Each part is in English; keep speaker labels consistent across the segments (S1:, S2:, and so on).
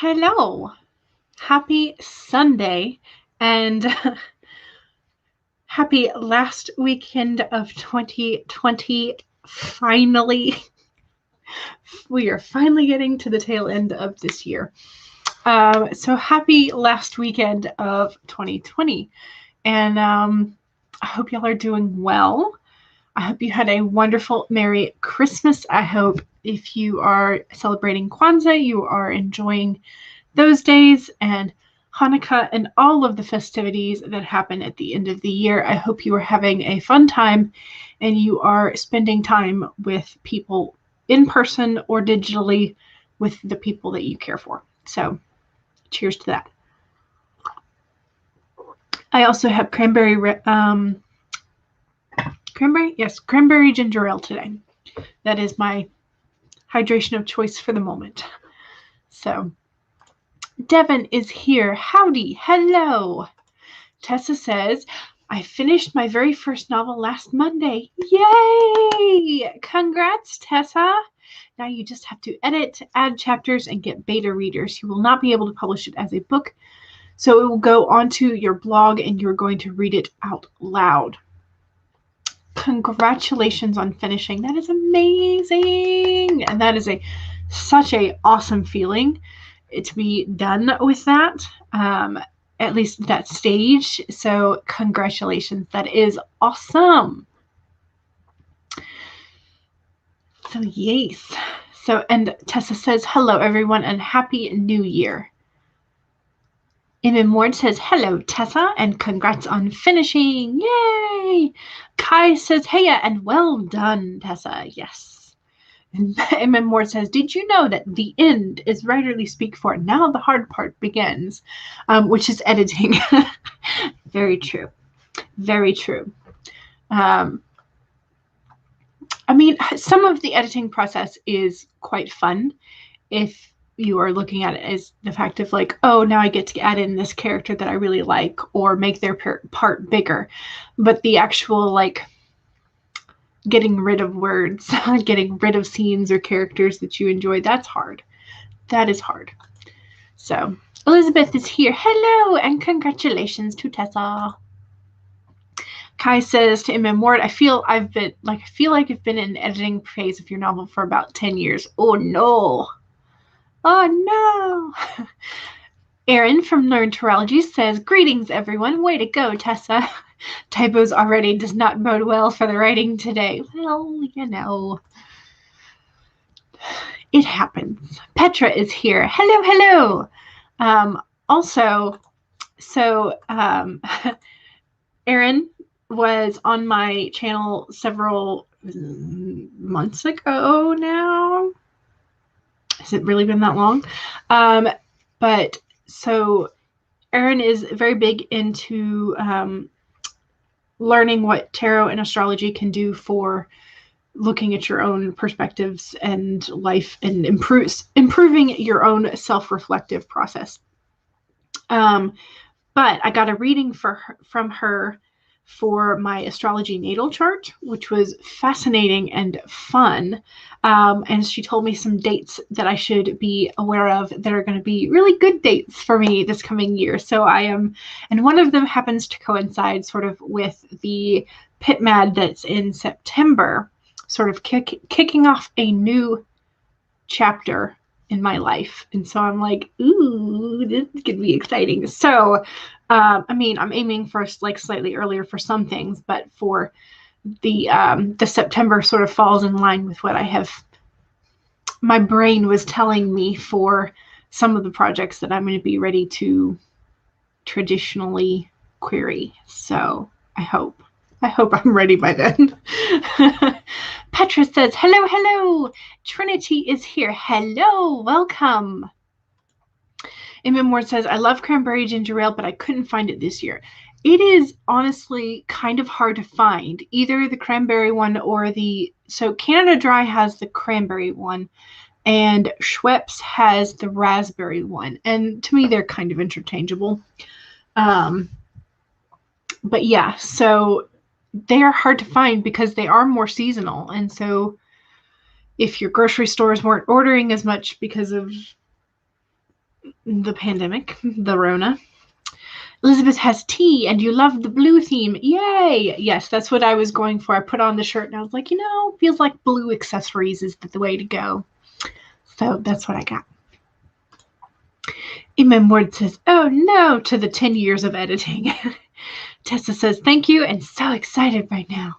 S1: Hello, happy Sunday, and happy last weekend of 2020. Finally, we are finally getting to the tail end of this year. So happy last weekend of 2020, and I hope y'all are doing well. I hope you had a wonderful Merry Christmas. I hope if you are celebrating Kwanzaa, you are enjoying those days and Hanukkah and all of the festivities that happen at the end of the year. I hope you are having a fun time and you are spending time with people in person or digitally with the people that you care for. So cheers to that. I also have cranberry ginger ale today. That is my hydration of choice for the moment. So Devin is here. Howdy. Hello. Tessa says, I finished my very first novel last Monday. Yay! Congrats, Tessa. Now you just have to edit, add chapters, and get beta readers. You will not be able to publish it as a book, so it will go onto your blog and you're going to read it out loud. Congratulations on finishing. That is amazing. And that is such a awesome feeling to be done with that, at least that stage. So congratulations. That is awesome. So yes. So, and Tessa says, hello everyone and happy new year. M. Ward says, hello, Tessa, and congrats on finishing. Yay! Kai says, hey, and well done, Tessa. Yes. And M. Ward says, did you know that the end is writerly speak for now the hard part begins, which is editing. Very true. Very true. I mean, some of the editing process is quite fun if you are looking at it as the fact of like, oh, now I get to add in this character that I really like or make their part bigger. But the actual like getting rid of words, getting rid of scenes or characters that you enjoy, that's hard. That is hard. So Elizabeth is here. Hello and congratulations to Tessa. Kai says to M. Ward, I feel like I've been in the editing phase of your novel for about 10 years. Oh no. Oh no! Erin from Learn Terology says, greetings everyone. Way to go, Tessa. Typos already does not bode well for the writing today. Well, you know. It happens. Petra is here. Hello, hello. Erin was on my channel several months ago now. Has it really been that long? But so Erin is very big into learning what tarot and astrology can do for looking at your own perspectives and life and improving your own self-reflective process. But I got a reading from her for my astrology natal chart, which was fascinating and fun. And she told me some dates that I should be aware of that are going to be really good dates for me this coming year. So and one of them happens to coincide sort of with the Pit Mad that's in September, sort of kicking off a new chapter in my life. And so I'm like, ooh, this could be exciting. So, I mean, I'm aiming for like slightly earlier for some things, but for the September sort of falls in line with what my brain was telling me for some of the projects that I'm going to be ready to traditionally query. So I hope I'm ready by then. Petra says, hello, hello. Trinity is here. Hello, welcome. M. Ward says, I love cranberry ginger ale, but I couldn't find it this year. It is honestly kind of hard to find, either the cranberry one or so Canada Dry has the cranberry one and Schweppes has the raspberry one. And to me, they're kind of interchangeable. But yeah, so they are hard to find because they are more seasonal. And so if your grocery stores weren't ordering as much because of the pandemic, the Rona. Elizabeth has tea, and you love the blue theme. Yay! Yes, that's what I was going for. I put on the shirt, and I was like, feels like blue accessories is the way to go. So that's what I got. Hina McCord says, oh no, to the 10 years of editing. Tessa says, thank you, and so excited right now.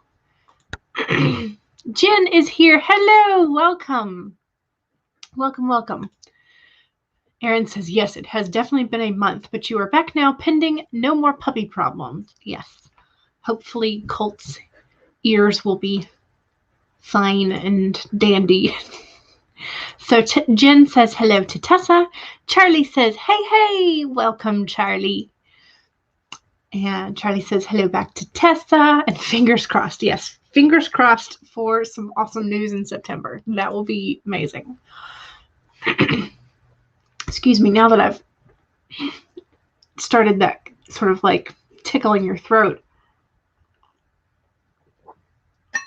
S1: Jen is here. Hello, welcome. Welcome. Erin says, yes, it has definitely been a month, but you are back now, pending no more puppy problems. Yes. Hopefully Colt's ears will be fine and dandy. So Jen says hello to Tessa. Charlie says, hey, welcome, Charlie. And Charlie says hello back to Tessa. And fingers crossed, yes, fingers crossed for some awesome news in September. That will be amazing. Excuse me, now that I've started that sort of like tickling your throat.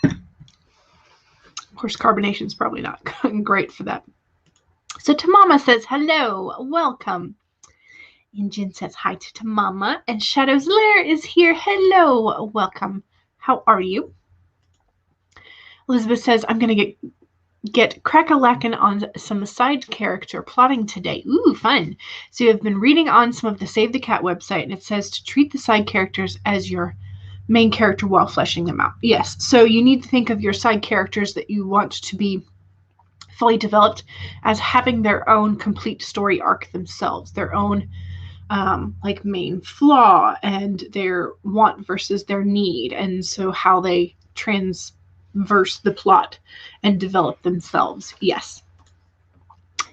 S1: Of course, carbonation is probably not great for that. So Tamama says, hello, welcome. And Jen says hi to Tamama. And Shadow's Lair is here. Hello, welcome. How are you? Elizabeth says, I'm going to get crack-a-lackin' on some side character plotting today. Ooh, fun. So you have been reading on some of the Save the Cat website, and it says to treat the side characters as your main character while fleshing them out. Yes, so you need to think of your side characters that you want to be fully developed as having their own complete story arc themselves, their own like main flaw and their want versus their need, and so how they transverse the plot and develop themselves. Yes.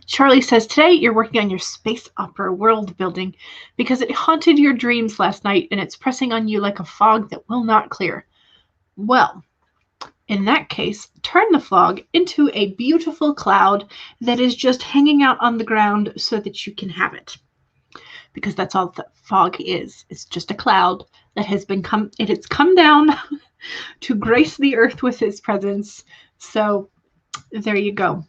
S1: Charlie says, today you're working on your space opera world building because it haunted your dreams last night and it's pressing on you like a fog that will not clear. Well, in that case, turn the fog into a beautiful cloud that is just hanging out on the ground so that you can have it. Because that's all the fog is. It's just a cloud that has come down to grace the earth with its presence. So there you go.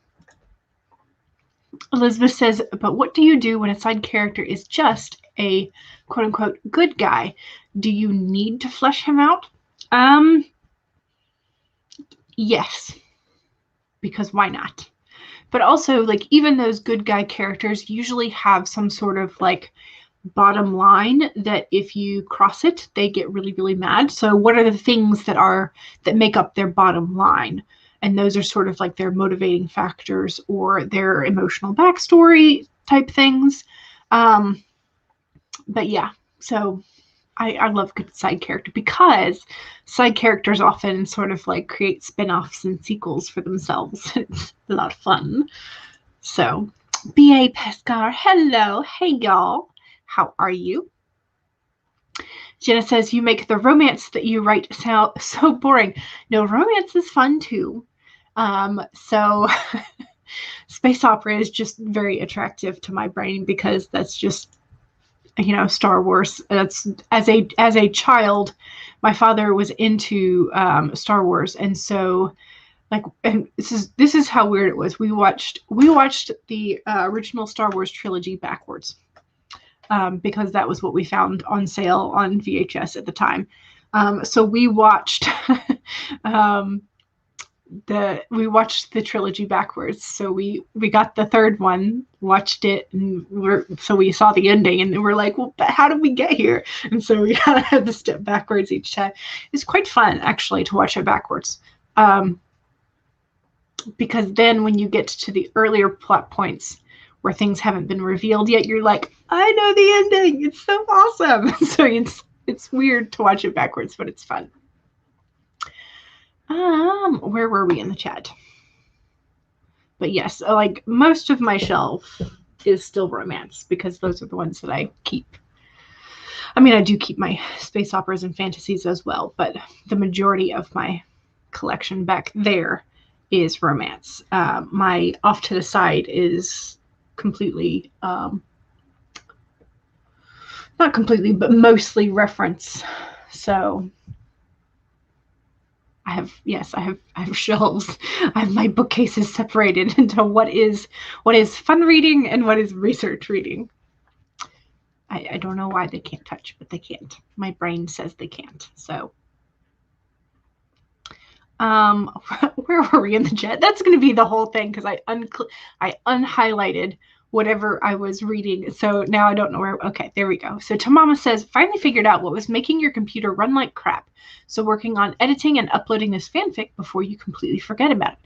S1: Elizabeth says, but what do you do when a side character is just a quote-unquote good guy? Do you need to flesh him out? Yes. Because why not? But also, like, even those good guy characters usually have some sort of, like, bottom line that if you cross it, they get really, really mad. So what are the things that make up their bottom line? And those are sort of like their motivating factors or their emotional backstory type things. But yeah, so I love good side character because side characters often sort of like create spin-offs and sequels for themselves. It's a lot of fun. So B.A. Pescar, hello. Hey, y'all. How are you? Jenna says, you make the romance that you write sound so boring. No, romance is fun too. So space opera is just very attractive to my brain because that's just, Star Wars. That's as a child, my father was into Star Wars, and so and this is how weird it was. We watched the original Star Wars trilogy backwards. Because that was what we found on sale on VHS at the time. So we watched the trilogy backwards. So we got the third one, watched it, and we saw the ending, and we're like, well, but how did we get here? And so we kind of had to step backwards each time. It's quite fun actually to watch it backwards. Because then when you get to the earlier plot points where things haven't been revealed yet, you're like, I know the ending. It's so awesome. So it's weird to watch it backwards, but it's fun. Where were we in the chat? But yes, like most of my shelf is still romance because those are the ones that I keep. I mean, I do keep my space operas and fantasies as well, but the majority of my collection back there is romance. My off to the side is completely, not completely, but mostly reference. So I have shelves. I have my bookcases separated into what is fun reading and what is research reading. I don't know why they can't touch, but they can't. My brain says they can't. So, where were we in the chat? That's going to be the whole thing because I unhighlighted whatever I was reading. So now I don't know where. Okay, there we go. So Tamama says, finally figured out what was making your computer run like crap. So working on editing and uploading this fanfic before you completely forget about it.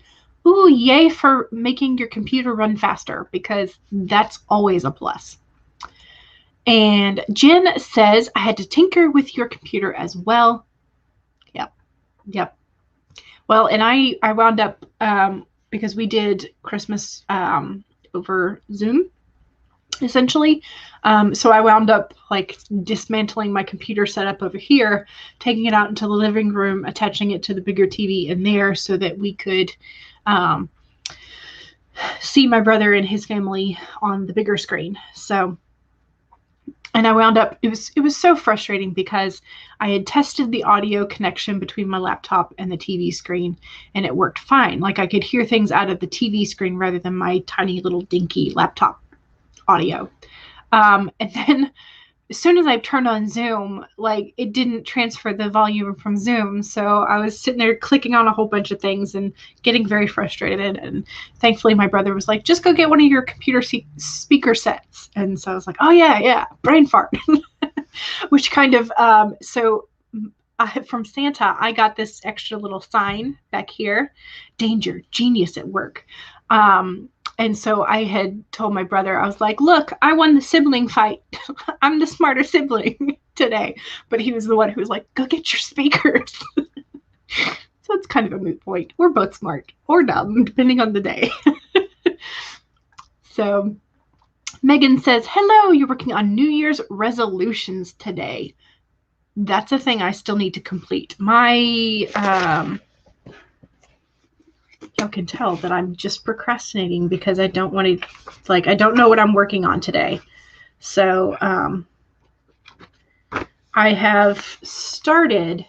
S1: Ooh, yay for making your computer run faster, because that's always a plus. And Jen says, I had to tinker with your computer as well. Yep. Well, and I wound up, because we did Christmas over Zoom, essentially. So I wound up like dismantling my computer setup over here, taking it out into the living room, attaching it to the bigger TV in there so that we could see my brother and his family on the bigger screen. So, and I wound up, it was so frustrating because I had tested the audio connection between my laptop and the TV screen, and it worked fine. Like I could hear things out of the TV screen rather than my tiny little dinky laptop audio. And then as soon as I turned on Zoom, like it didn't transfer the volume from Zoom. So I was sitting there clicking on a whole bunch of things and getting very frustrated. And thankfully my brother was like, just go get one of your computer speaker sets. And so I was like, oh yeah, brain fart. Which kind of, from Santa, I got this extra little sign back here, danger, genius at work. And so I had told my brother, I was like, look, I won the sibling fight. I'm the smarter sibling today. But he was the one who was like, go get your speakers. So it's kind of a moot point. We're both smart or dumb, depending on the day. So Megan says, hello, you're working on New Year's resolutions today. That's a thing I still need to complete. My... y'all can tell that I'm just procrastinating because I don't want to, like, I don't know what I'm working on today. So I have started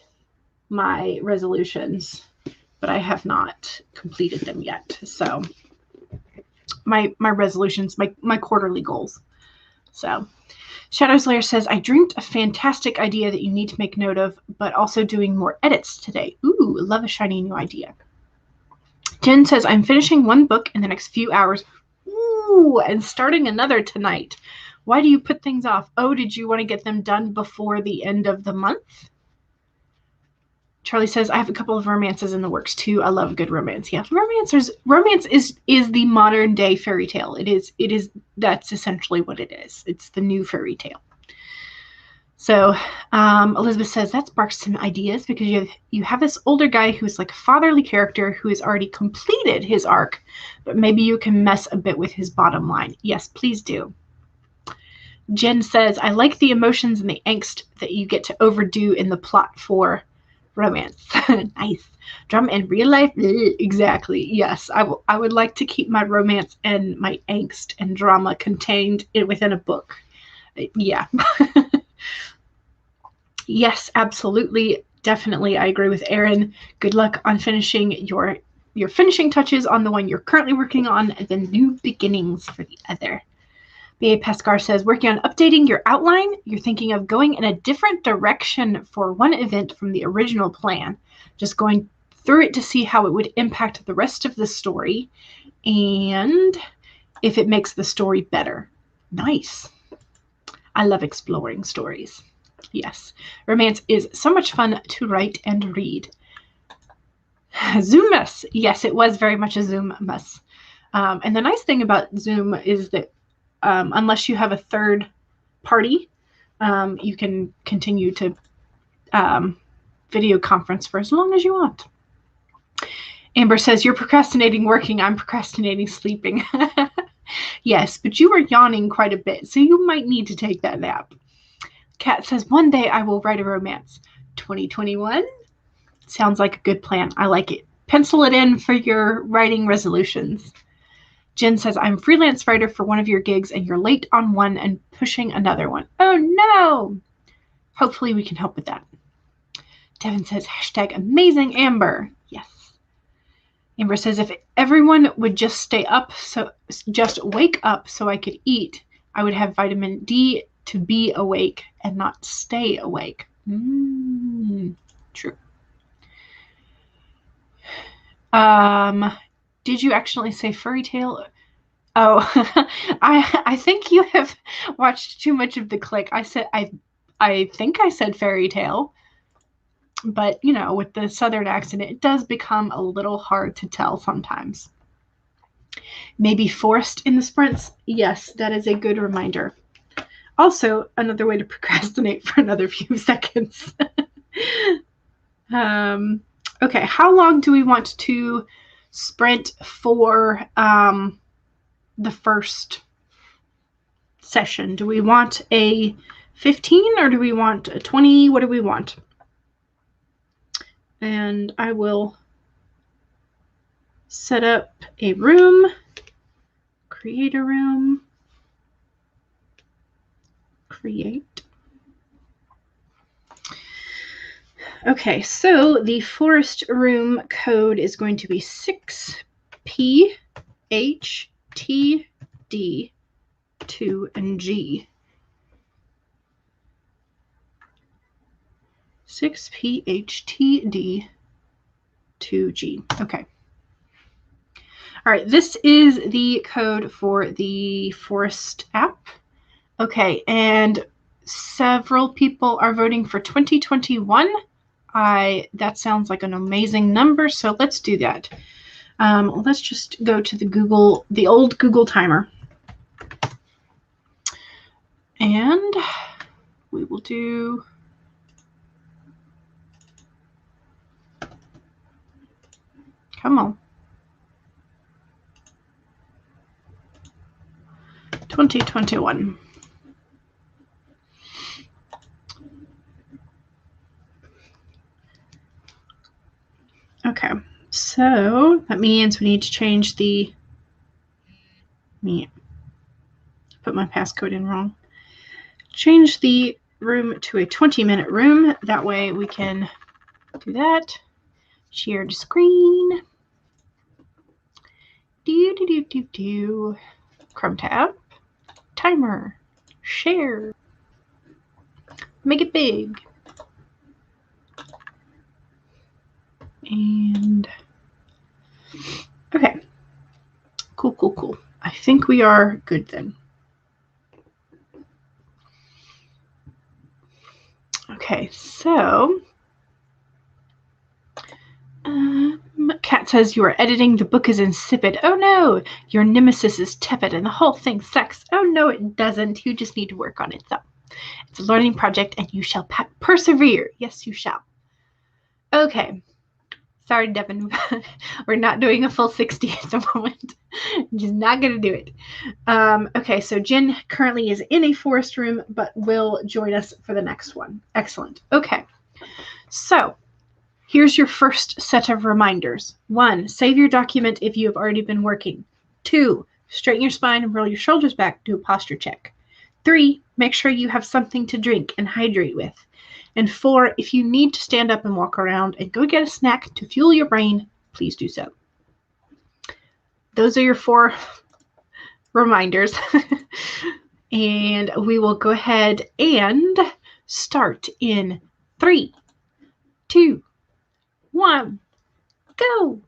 S1: my resolutions, but I have not completed them yet. So my resolutions, my quarterly goals. So Shadows Lair says, I dreamt a fantastic idea that you need to make note of, but also doing more edits today. Ooh, love a shiny new idea. Jen says, I'm finishing one book in the next few hours. Ooh, and starting another tonight. Why do you put things off? Oh, did you want to get them done before the end of the month? Charlie says, I have a couple of romances in the works too. I love good romance. Yeah, romance is the modern day fairy tale. That's essentially what it is. It's the new fairy tale. So Elizabeth says, that sparks some ideas because you have this older guy who's like a fatherly character who has already completed his arc, but maybe you can mess a bit with his bottom line. Yes, please do. Jen says, I like the emotions and the angst that you get to overdo in the plot for romance. Nice. Drama in real life? Exactly. Yes, I would like to keep my romance and my angst and drama contained within a book. Yeah. Yes, absolutely. Definitely. I agree with Erin. Good luck on finishing your finishing touches on the one you're currently working on and then new beginnings for the other. B.A. Pascar says, working on updating your outline. You're thinking of going in a different direction for one event from the original plan. Just going through it to see how it would impact the rest of the story and if it makes the story better. Nice. I love exploring stories. Yes, romance is so much fun to write and read. Zoom-mas. Yes, it was very much a Zoom-mas. And the nice thing about Zoom is that unless you have a third party, you can continue to video conference for as long as you want. Amber says, you're procrastinating working. I'm procrastinating sleeping. Yes, but you are yawning quite a bit, so you might need to take that nap. Kat says, one day I will write a romance. 2021? Sounds like a good plan. I like it. Pencil it in for your writing resolutions. Jen says, I'm a freelance writer for one of your gigs and you're late on one and pushing another one. Oh no! Hopefully we can help with that. Devin says, hashtag amazing Amber. Yes. Amber says, if everyone would just stay up, just wake up so I could eat, I would have vitamin D to be awake and not stay awake. True. Did you actually say fairy tale? Oh, I think you have watched too much of The Click. I think I said fairy tale, but you know, with the Southern accent, it does become a little hard to tell sometimes. Maybe Forest in the Sprints. Yes, that is a good reminder. Also, another way to procrastinate for another few seconds. Okay, how long do we want to sprint for the first session? Do we want a 15 or do we want a 20? What do we want? And I will set up a room, create a room, create. Okay, so the forest room code is going to be 6PHTD 2 and G. 6PHTD 2G. Okay. All right, this is the code for the Forest app. Okay, and several people are voting for 2021. That sounds like an amazing number, so let's do that. Let's just go to the old Google timer. And we will do come on. 2021. Okay, so that means we need to change the, put my passcode in wrong. Change the room to a 20-minute room. That way we can do that. Share the screen. Chrome tab. Timer. Share. Make it big. And okay. Cool. I think we are good then. Okay, so Kat says you are editing. The book is insipid. Oh no, your nemesis is tepid and the whole thing sucks. Oh no, it doesn't. You just need to work on it. So it's a learning project and you shall persevere. Yes, you shall. Okay. Sorry, Devin. We're not doing a full 60 at the moment. I'm just not going to do it. Okay, so Jen currently is in a forest room, but will join us for the next one. Excellent. Okay, so here's your first set of reminders. 1, save your document if you have already been working. 2, straighten your spine and roll your shoulders back. Do a posture check. 3, make sure you have something to drink and hydrate with. And 4, if you need to stand up and walk around and go get a snack to fuel your brain, please do so. Those are your 4 reminders. And we will go ahead and start in 3, 2, 1, go.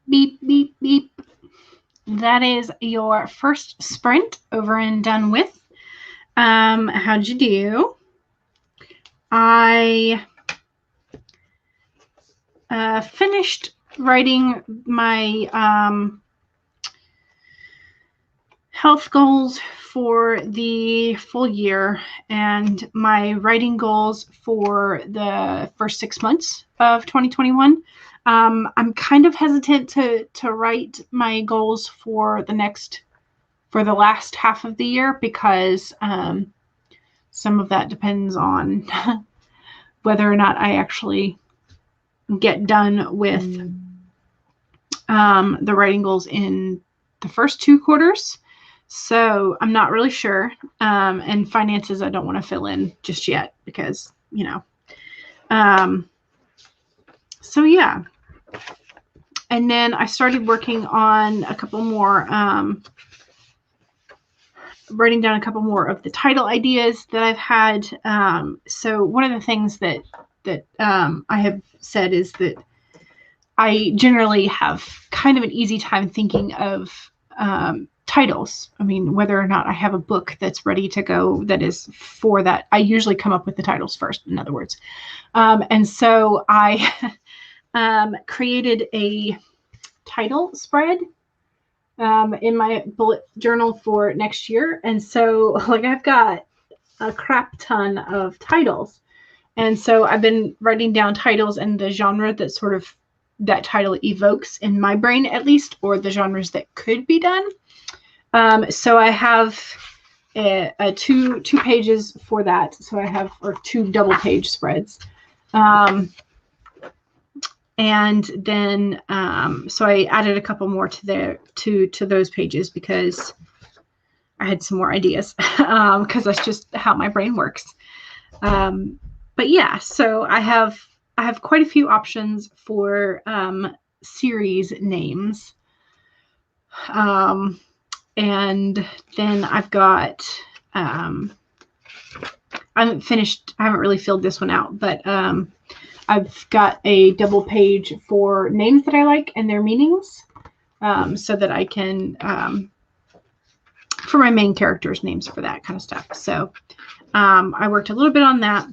S1: beep, beep, beep. That is your first sprint over and done with. How'd you do? I finished writing my health goals for the full year and my writing goals for the first 6 months of 2021. I'm kind of hesitant to write my goals for the last half of the year because some of that depends on whether or not I actually get done with the writing goals in the first 2 quarters. So I'm not really sure. And finances, I don't want to fill in just yet because, you know. So yeah. And then I started working on a couple more, writing down a couple more of the title ideas that I've had. So one of the things that I have said is that I generally have kind of an easy time thinking of titles. I mean, whether or not I have a book that's ready to go that is for that, I usually come up with the titles first, in other words. And so I created a title spread in my bullet journal for next year. And so like I've got a crap ton of titles. And so I've been writing down titles and the genre that sort of that title evokes in my brain, at least, or the genres that could be done. So I have a two pages for that. So I have, or 2 double page spreads. And then, so I added a couple more to those pages because I had some more ideas, because that's just how my brain works. But yeah, so I have quite a few options for series names. And then I've got, I haven't really filled this one out, but I've got a double page for names that I like and their meanings, so that I can, for my main characters' names for that kind of stuff. So I worked a little bit on that.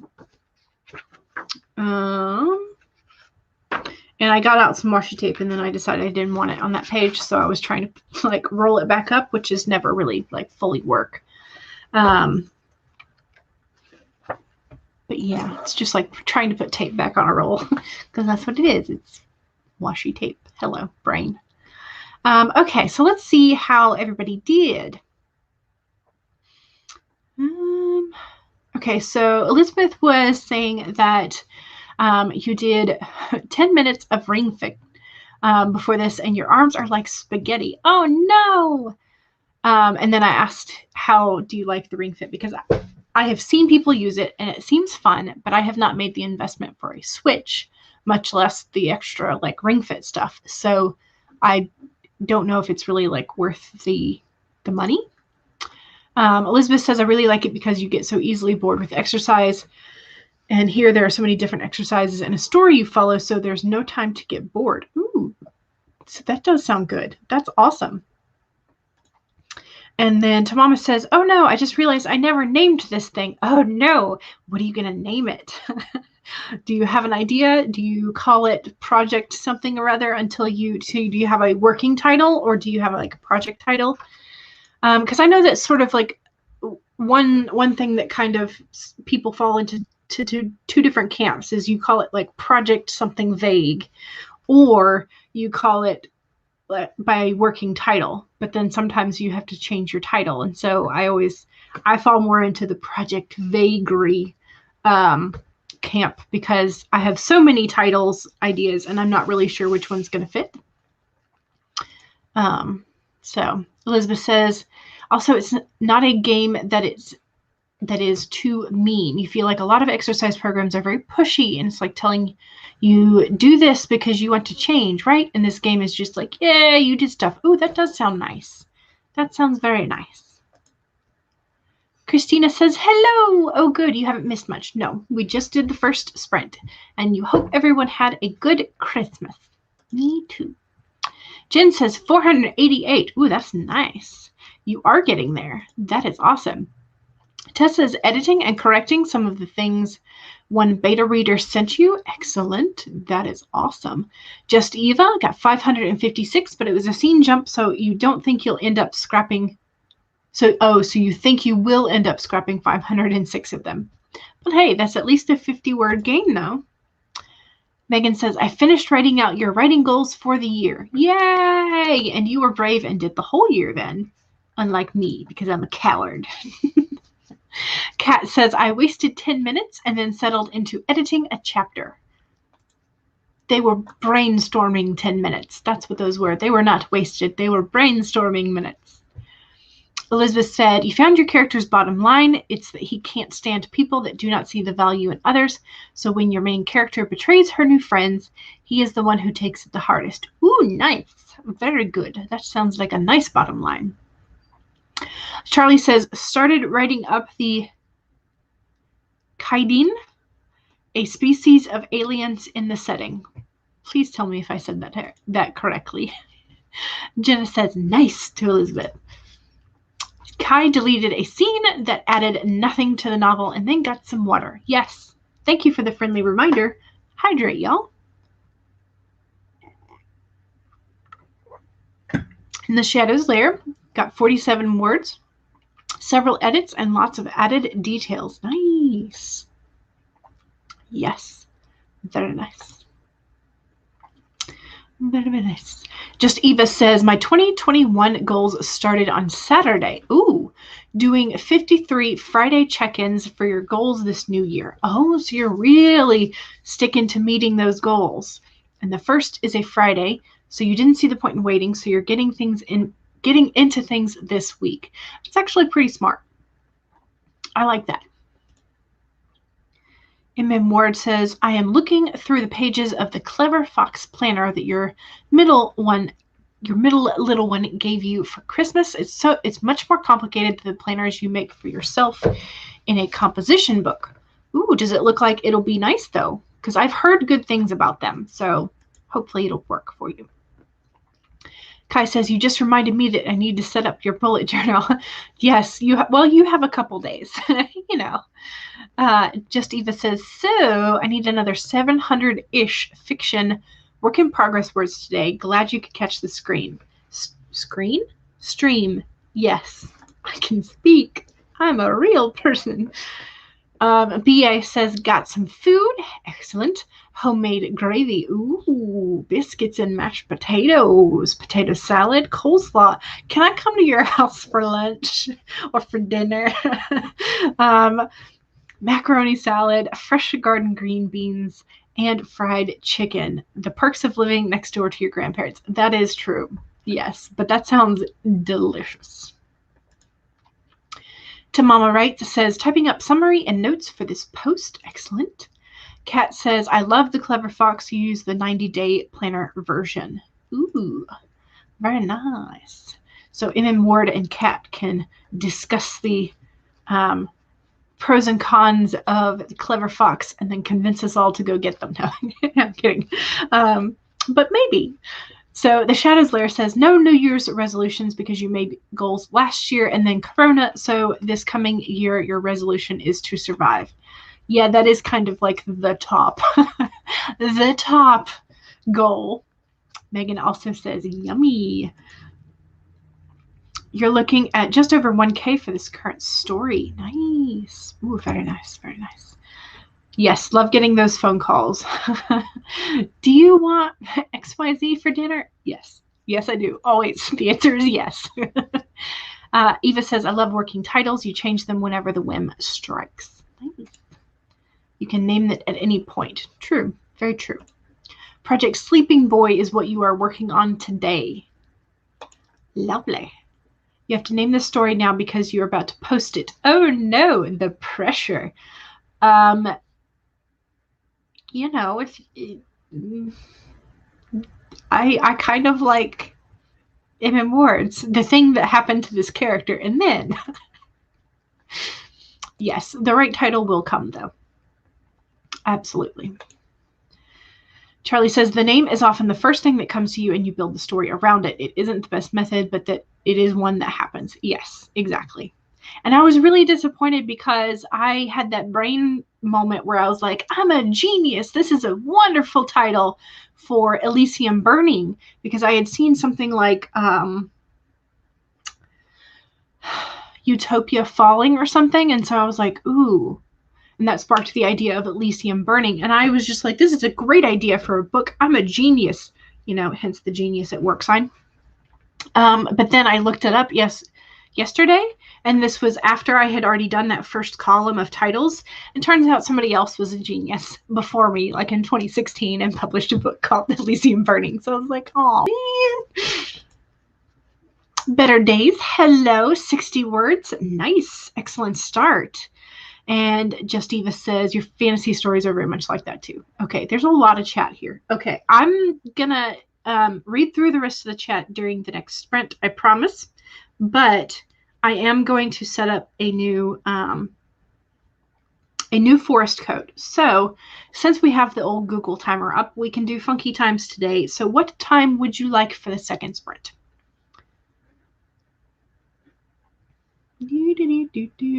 S1: And I got out some washi tape, and then I decided I didn't want it on that page, so I was trying to like roll it back up, which is never really like fully work. But yeah, it's just like trying to put tape back on a roll, because that's what it is. It's washi tape. Hello, brain. Okay, so let's see how everybody did. Okay, so Elizabeth was saying that you did 10 minutes of ring fit before this, and your arms are like spaghetti. Oh no! And then I asked, how do you like the ring fit? Because I have seen people use it and it seems fun, but I have not made the investment for a Switch, much less the extra like ring fit stuff. So I don't know if it's really like worth the money. Elizabeth says, I really like it because you get so easily bored with exercise. And here there are so many different exercises and a story you follow, so there's no time to get bored. Ooh, so that does sound good. That's awesome. And then Tamama says, oh no, I just realized I never named this thing. Oh no, what are you going to name it? Do you have an idea? Do you call it project something or other do you have a working title, or do you have like a project title? Because I know that's sort of like one thing that kind of people fall into two different camps is you call it like project something vague, or you call it by working title, but then sometimes you have to change your title. And so I fall more into the project vagary camp, because I have so many titles ideas and I'm not really sure which one's going to fit. So Elizabeth says, also, it's not a game that is too mean. You feel like a lot of exercise programs are very pushy, and it's like telling you do this because you want to change, right? And this game is just like, yeah, you did stuff. Oh, that does sound nice. That sounds very nice. Christina says, hello. Oh, good. You haven't missed much. No, we just did the first sprint, and you hope everyone had a good Christmas. Me too. Jen says 488. Ooh, that's nice. You are getting there. That is awesome. Tessa is editing and correcting some of the things one beta reader sent you. Excellent. That is awesome. Just Eva got 556, but it was a scene jump, so you don't think you'll end up scrapping. So you think you will end up scrapping 506 of them. But hey, that's at least a 50-word gain, though. Megan says, I finished writing out your writing goals for the year. Yay! And you were brave and did the whole year then. Unlike me, because I'm a coward. Kat says, I wasted 10 minutes and then settled into editing a chapter. They were brainstorming 10 minutes. That's what those were. They were not wasted. They were brainstorming minutes. Elizabeth said, you found your character's bottom line. It's that he can't stand people that do not see the value in others. So when your main character betrays her new friends, he is the one who takes it the hardest. Ooh, nice. Very good. That sounds like a nice bottom line. Charlie says, started writing up the Kaidin, a species of aliens in the setting. Please tell me if I said that correctly. Jenna says, nice to Elizabeth. Kai deleted a scene that added nothing to the novel and then got some water. Yes. Thank you for the friendly reminder. Hydrate, y'all. In the Shadows Lair, got 47 words, several edits, and lots of added details. Nice. Yes. Very nice. Very, very nice. Just Eva says, my 2021 goals started on Saturday. Ooh, doing 53 Friday check-ins for your goals this new year. Oh, so you're really sticking to meeting those goals. And the first is a Friday, so you didn't see the point in waiting, so you're getting into things this week. It's actually pretty smart. I like that. M.M. Ward says, I am looking through the pages of the Clever Fox planner that your middle little one gave you for Christmas. It's much more complicated than the planners you make for yourself in a composition book. Ooh, does it look like it'll be nice though? Because I've heard good things about them, so hopefully it'll work for you. Kai says, you just reminded me that I need to set up your bullet journal. Yes, you have a couple days, you know. Just Eva says, so I need another 700-ish fiction work in progress words today. Glad you could catch the screen. Stream. Yes, I can speak. I'm a real person. BA says, got some food. Excellent. Homemade gravy. Ooh, biscuits and mashed potatoes. Potato salad. Coleslaw. Can I come to your house for lunch or for dinner? Macaroni salad, fresh garden green beans, and fried chicken. The perks of living next door to your grandparents. That is true. Yes, but that sounds delicious. To Mama Wright says, typing up summary and notes for this post. Excellent. Kat says, I love the Clever Fox. You use the 90-day planner version. Ooh, very nice. So M.M. Ward and Kat can discuss the pros and cons of the Clever Fox and then convince us all to go get them. No, I'm kidding. But maybe. So the Shadows Lair says, no New Year's resolutions because you made goals last year and then Corona. So this coming year, your resolution is to survive. Yeah, that is kind of like the top, the top goal. Megan also says, yummy. You're looking at just over 1K for this current story. Nice. Ooh, very nice, very nice. Yes, love getting those phone calls. Do you want XYZ for dinner? Yes. Yes, I do. Always. The answer is yes. Eva says, I love working titles. You change them whenever the whim strikes. Nice. You can name it at any point. True. Very true. Project Sleeping Boy is what you are working on today. Lovely. You have to name the story now because you're about to post it. Oh no, the pressure. You know, if I kind of like M.M. Ward's the thing that happened to this character, and then yes, the right title will come though. Absolutely. Charlie says, the name is often the first thing that comes to you and you build the story around it. It isn't the best method, but that it is one that happens. Yes, exactly. And I was really disappointed because I had that brain moment where I was like, I'm a genius. This is a wonderful title for Elysium Burning, because I had seen something like Utopia Falling or something. And so I was like, ooh. And that sparked the idea of Elysium Burning. And I was just like, this is a great idea for a book. I'm a genius, you know, hence the genius at work sign. But then I looked it up yesterday, and this was after I had already done that first column of titles. And turns out somebody else was a genius before me, like in 2016, and published a book called Elysium Burning. So I was like, oh, man. Better Days. Hello, 60 words. Nice. Excellent start. And Just Eva says, your fantasy stories are very much like that too. Okay, there's a lot of chat here. Okay, I'm gonna read through the rest of the chat during the next sprint, I promise. But I am going to set up a new forest code. So since we have the old Google timer up, we can do funky times today. So what time would you like for the second sprint? Let's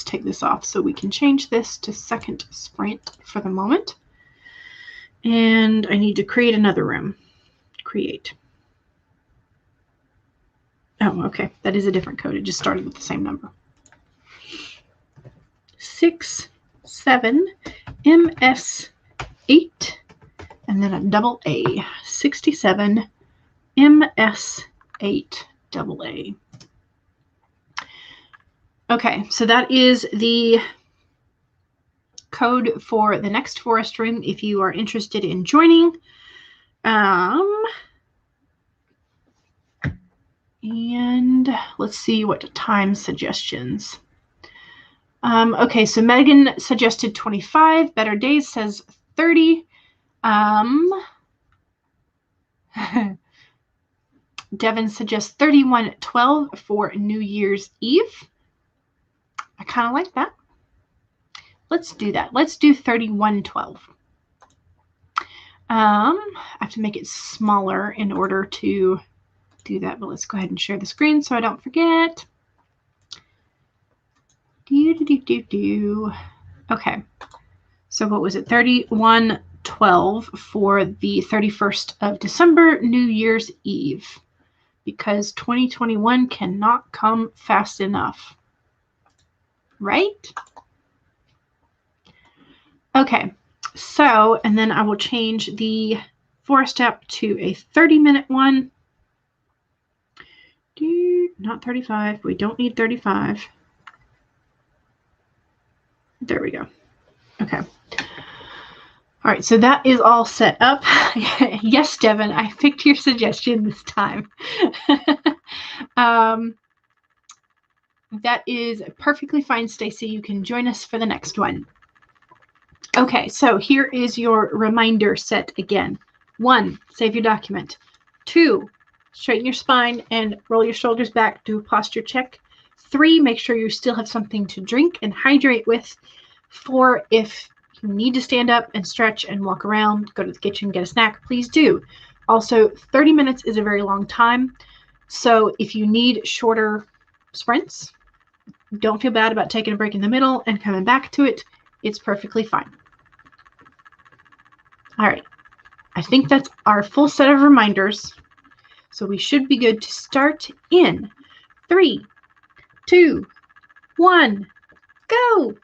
S1: take this off so we can change this to second sprint for the moment. And I need to create another room. Create. Oh, okay. That is a different code. It just started with the same number. 6, 7, MS 8, and then a double A. 67 MS 8 double A. Okay, so that is the code for the next forest room if you are interested in joining. And let's see what time suggestions. Okay, so Megan suggested 25. Better Days says 30. Devin suggests 31:12 for New Year's Eve. I kind of like that. Let's do that. Let's do 31:12. I have to make it smaller in order to do that, but let's go ahead and share the screen so I don't forget. Okay, so what was it? 31:12 for the 31st of December, New Year's Eve, because 2021 cannot come fast enough, right? Okay, so, and then I will change the forest app to a 30-minute one. Not 35. We don't need 35. There we go. Okay. All right, so that is all set up. Yes, Devin, I picked your suggestion this time. That is perfectly fine, Stacy. You can join us for the next one. Okay, so here is your reminder set again. 1, save your document. 2, straighten your spine and roll your shoulders back, do a posture check. 3, make sure you still have something to drink and hydrate with. 4, if you need to stand up and stretch and walk around, go to the kitchen, get a snack, please do. Also, 30 minutes is a very long time. So if you need shorter sprints, don't feel bad about taking a break in the middle and coming back to it. It's perfectly fine. All right. I think that's our full set of reminders. So we should be good to start in 3, 2, 1, go.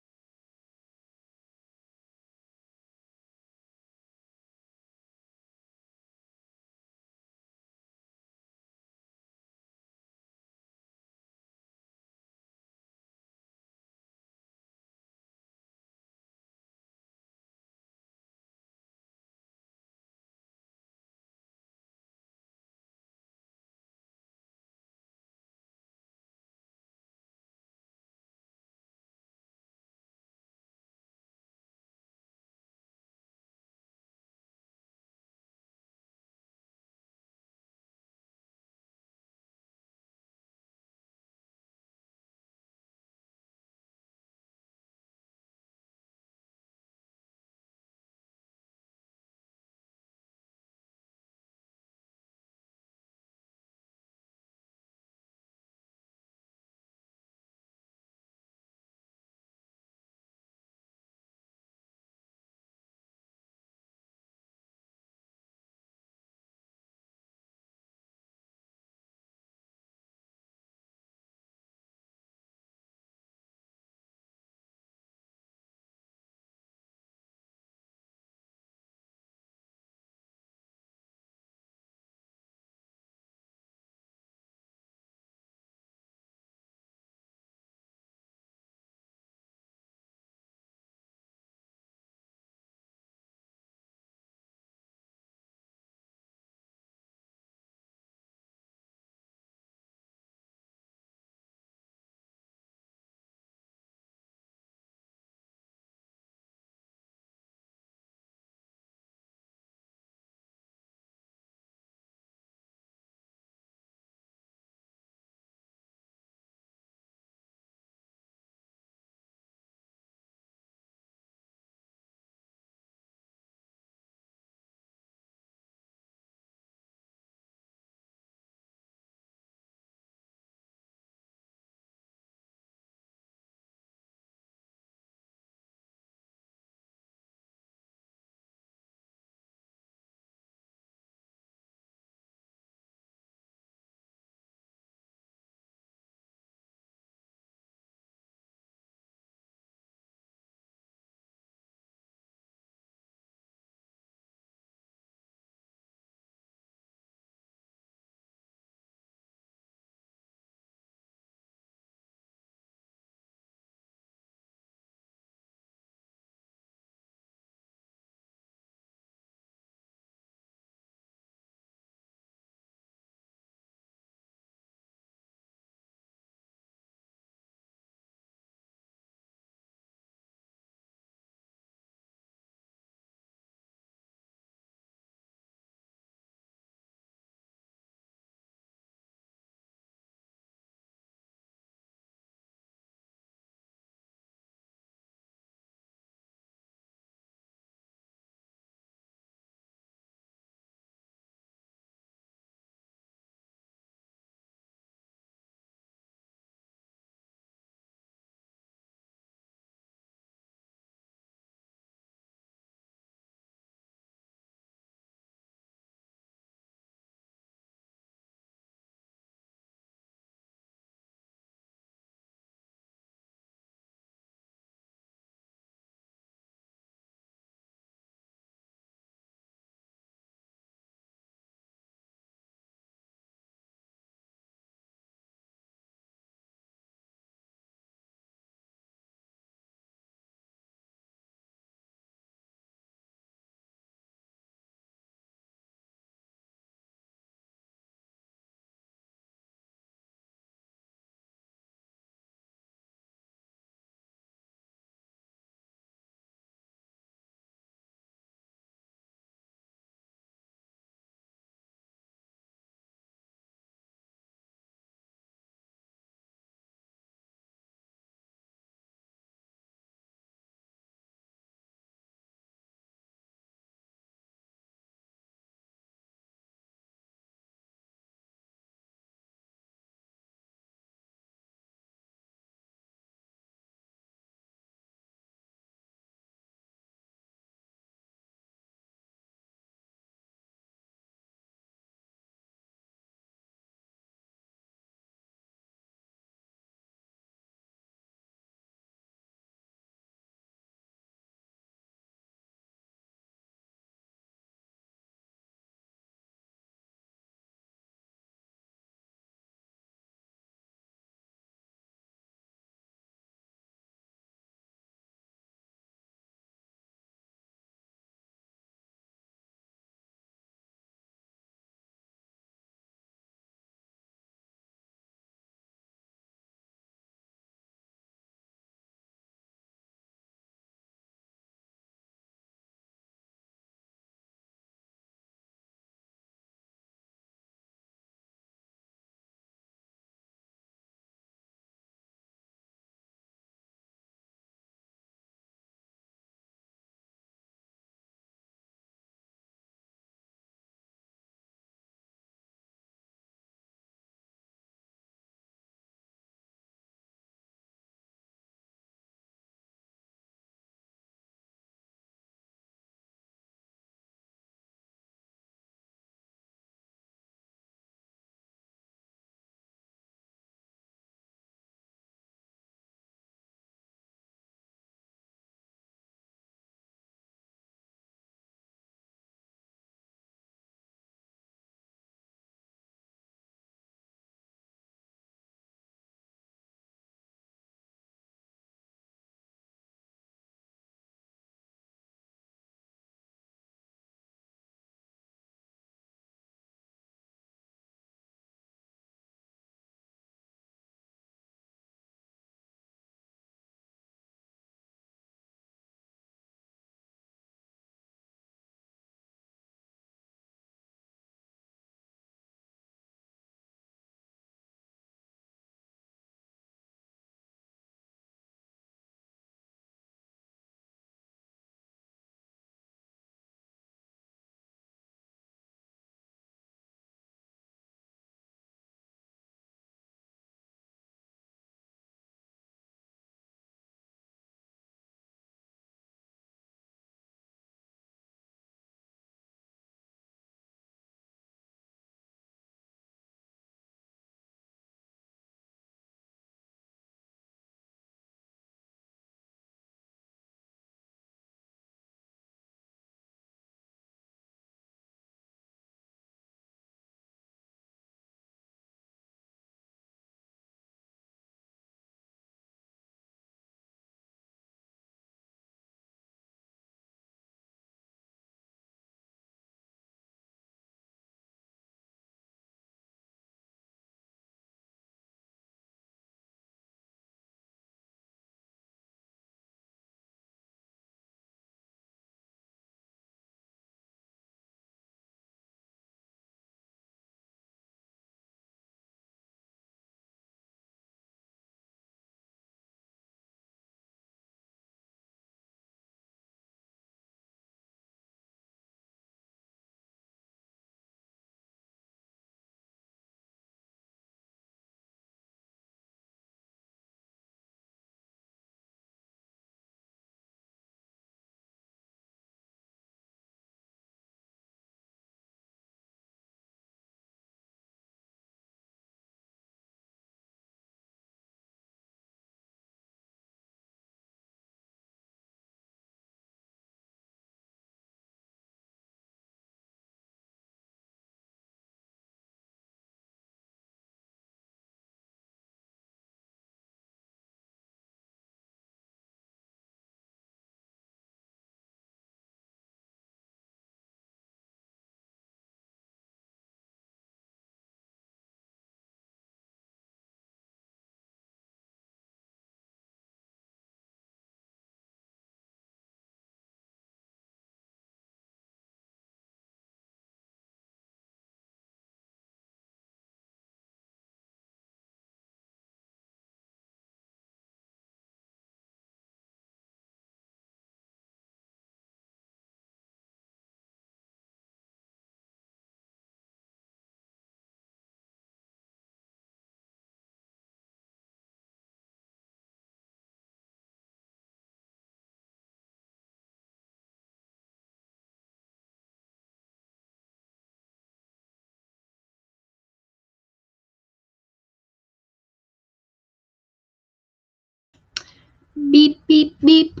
S1: Beep, beep, beep.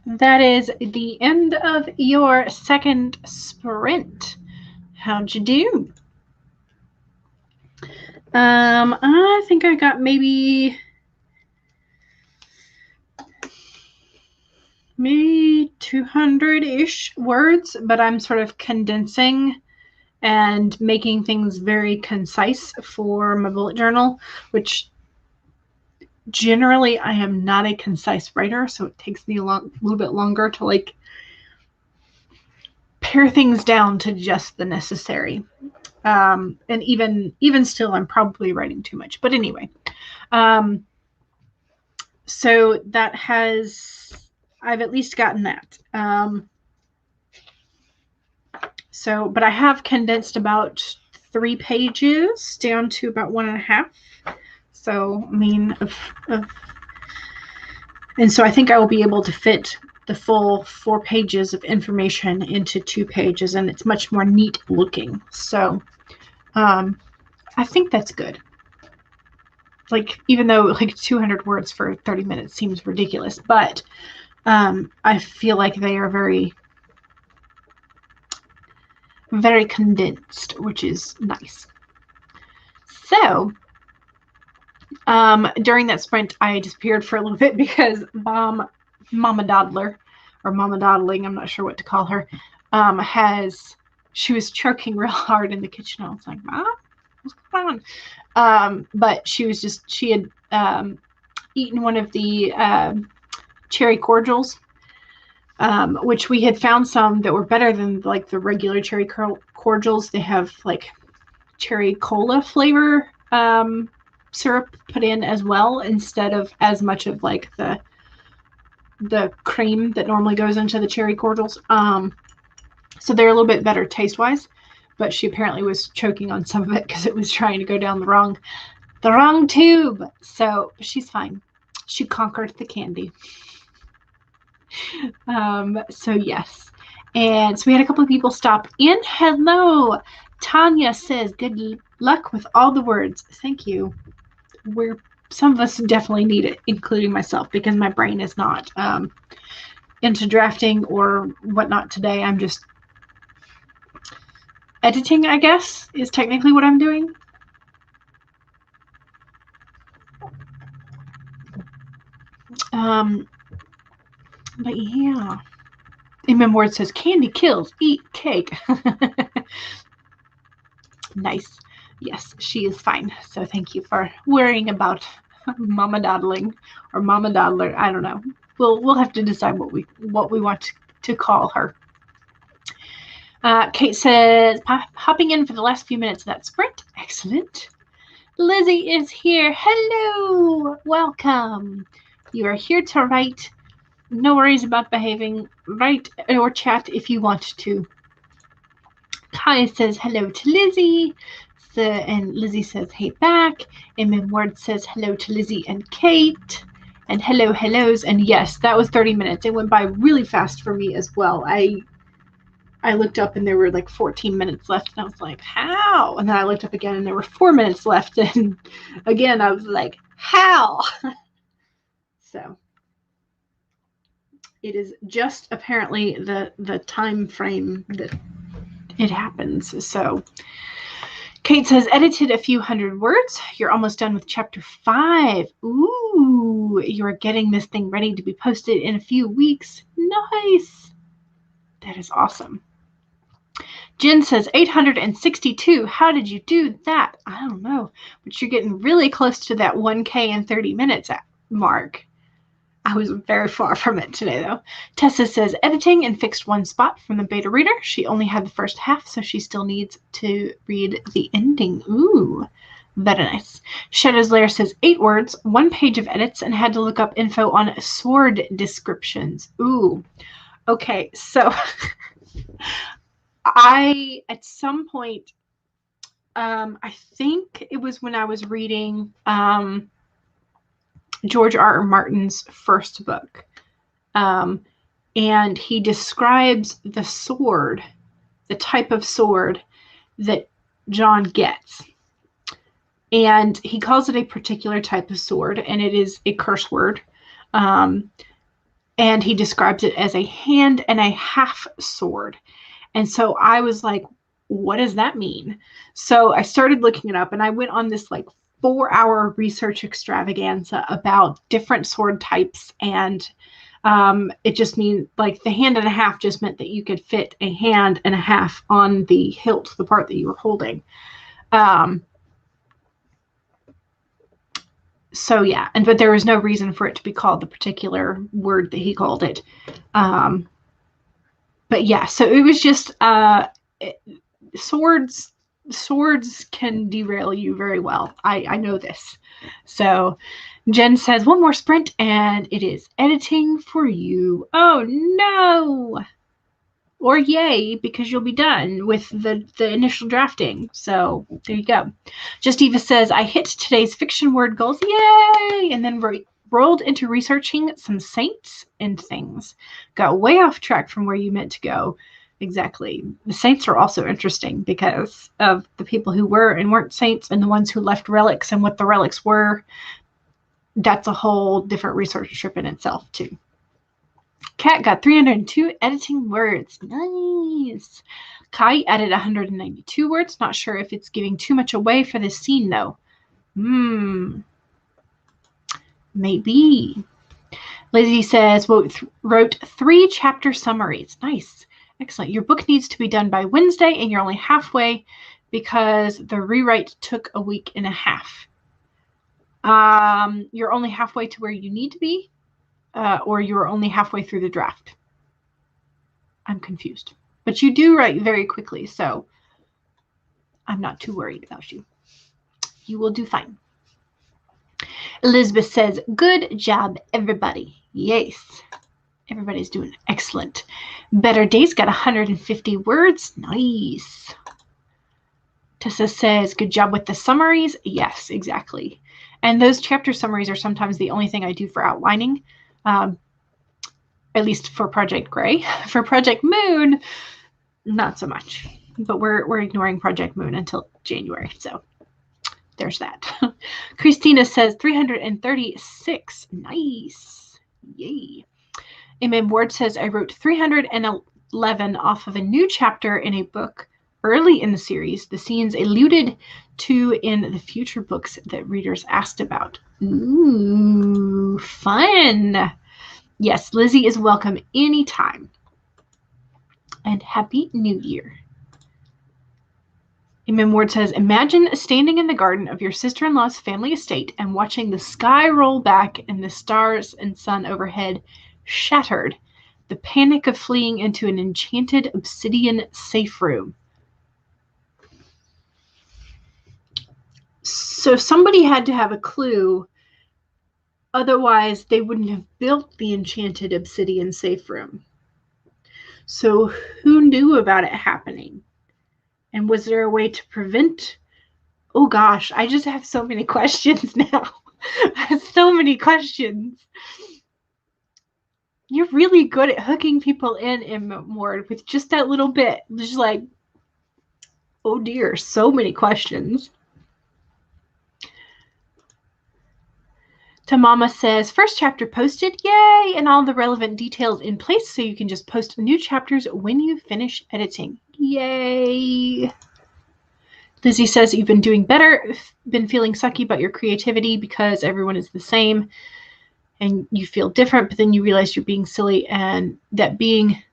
S1: That is the end of your second sprint. How'd you do? I think I got maybe 200-ish words, but I'm sort of condensing and making things very concise for my bullet journal, which generally I am not a concise writer, so it takes me a little bit longer to like pare things down to just the necessary. And even still, I'm probably writing too much. But anyway, so that I've at least gotten that. But I have condensed about 3 pages down to about 1.5. So, I mean, and so I think I will be able to fit the full 4 pages of information into 2 pages, and it's much more neat looking. So, I think that's good. Like, even though like 200 words for 30 minutes seems ridiculous, but I feel like they are very, very condensed, which is nice. So, during that sprint, I disappeared for a little bit because Mama Dawdler, or Mama Dawdling, I'm not sure what to call her, she was choking real hard in the kitchen. I was like, Mom, what's going on? But she had eaten one of the cherry cordials, which we had found some that were better than like the regular cherry cordials. They have like cherry cola flavor syrup put in as well, instead of as much of like the cream that normally goes into the cherry cordials. So they're a little bit better taste wise, but she apparently was choking on some of it because it was trying to go down the wrong tube. So she's fine. She conquered the candy. So yes. And so we had a couple of people stop in. Hello. Tanya says, good luck with all the words. Thank you. Some of us definitely need it, including myself, because my brain is not into drafting or whatnot today. I'm just editing, I guess, is technically what I'm doing. But yeah. Amen Ward says, candy kills, eat cake. Nice. Yes, she is fine. So thank you for worrying about Mama Dawdling or Mama Dawdler. I don't know. We'll have to decide what we want to call her. Kate says, hopping in for the last few minutes of that sprint. Excellent. Lizzie is here. Hello. Welcome. You are here to write. No worries about behaving. Write or chat if you want to. Kai says hello to Lizzie. And Lizzie says hey back. Amen Ward says hello to Lizzie and Kate. And hellos. And yes, that was 30 minutes. It went by really fast for me as well. I looked up and there were like 14 minutes left, and I was like, how? And then I looked up again and there were 4 minutes left, and again I was like, how? So it is just apparently the time frame that it happens. So Kate says, edited a few hundred words. You're almost done with chapter 5. Ooh, you're getting this thing ready to be posted in a few weeks. Nice. That is awesome. Jen says 862. How did you do that? I don't know, but you're getting really close to that 1K in 30 minutes mark. I was very far from it today, though. Tessa says editing and fixed one spot from the beta reader. She only had the first half, so she still needs to read the ending. Ooh, very nice. Shadow's Lair says 8 words, 1 page of edits, and had to look up info on sword descriptions. Ooh, okay, so at some point, I think it was when I was reading George R.R. Martin's first book, and he describes the sword, the type of sword that John gets, and he calls it a particular type of sword, and it is a curse word. And he describes it as a hand and a half sword. And so I was like, what does that mean? So I started looking it up, and I went on this like 4-hour research extravaganza about different sword types. And it just means like the hand and a half just meant that you could fit a hand and a half on the hilt, the part that you were holding. So yeah, but there was no reason for it to be called the particular word that he called it. But yeah, so it was just swords can derail you very well. I know this. So Jen says, one more sprint and it is editing for you. Oh no. Or yay, because you'll be done with the initial drafting. So there you go. Just Eva says, I hit today's fiction word goals. Yay! And then rolled into researching some saints and things. Got way off track from where you meant to go. Exactly. The saints are also interesting because of the people who were and weren't saints and the ones who left relics and what the relics were. That's a whole different research trip in itself, too. Kat got 302 editing words. Nice. Kai added 192 words. Not sure if it's giving too much away for this scene, though. Maybe. Lizzie says, wrote 3 chapter summaries. Nice. Excellent. Your book needs to be done by Wednesday, and you're only halfway because the rewrite took a week and a half. You're only halfway to where you need to be. Or you're only halfway through the draft. I'm confused. But you do write very quickly, so I'm not too worried about you. You will do fine. Elizabeth says, good job, everybody. Yes. Everybody's doing excellent. Better Days got 150 words. Nice. Tessa says, good job with the summaries. Yes, exactly. And those chapter summaries are sometimes the only thing I do for outlining. At least for Project Gray. For Project Moon, not so much. But we're ignoring Project Moon until January. So there's that. Christina says 336. Nice. Yay. M.M. Ward says, I wrote 311 off of a new chapter in a book early in the series. The scenes alluded to in the future books that readers asked about. Ooh, fun. Yes, Lizzie is welcome anytime. And Happy New Year. M.M. Ward says, imagine standing in the garden of your sister-in-law's family estate and watching the sky roll back and the stars and sun overhead shattered. The panic of fleeing into an enchanted obsidian safe room. So somebody had to have a clue. Otherwise, they wouldn't have built the enchanted obsidian safe room. So who knew about it happening? And was there a way to prevent? Oh gosh, I just have so many questions now. I have so many questions. You're really good at hooking people in Ward with just that little bit. Just like, oh dear, so many questions. Tamama says, first chapter posted, yay, and all the relevant details in place so you can just post new chapters when you finish editing. Yay. Lizzie says, you've been doing better, been feeling sucky about your creativity because everyone is the same and you feel different, but then you realize you're being silly and that being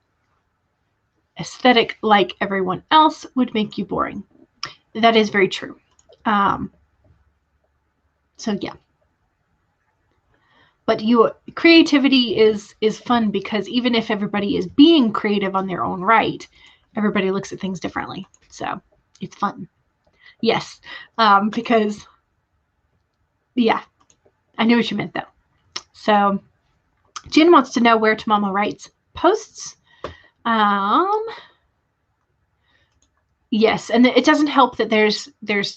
S1: aesthetic like everyone else would make you boring. That is very true. So yeah. But creativity is fun because even if everybody is being creative on their own right, everybody looks at things differently. So it's fun. Yes, because, yeah, I knew what you meant, though. So Jen wants to know where Tamama writes posts. Yes, and it doesn't help that there's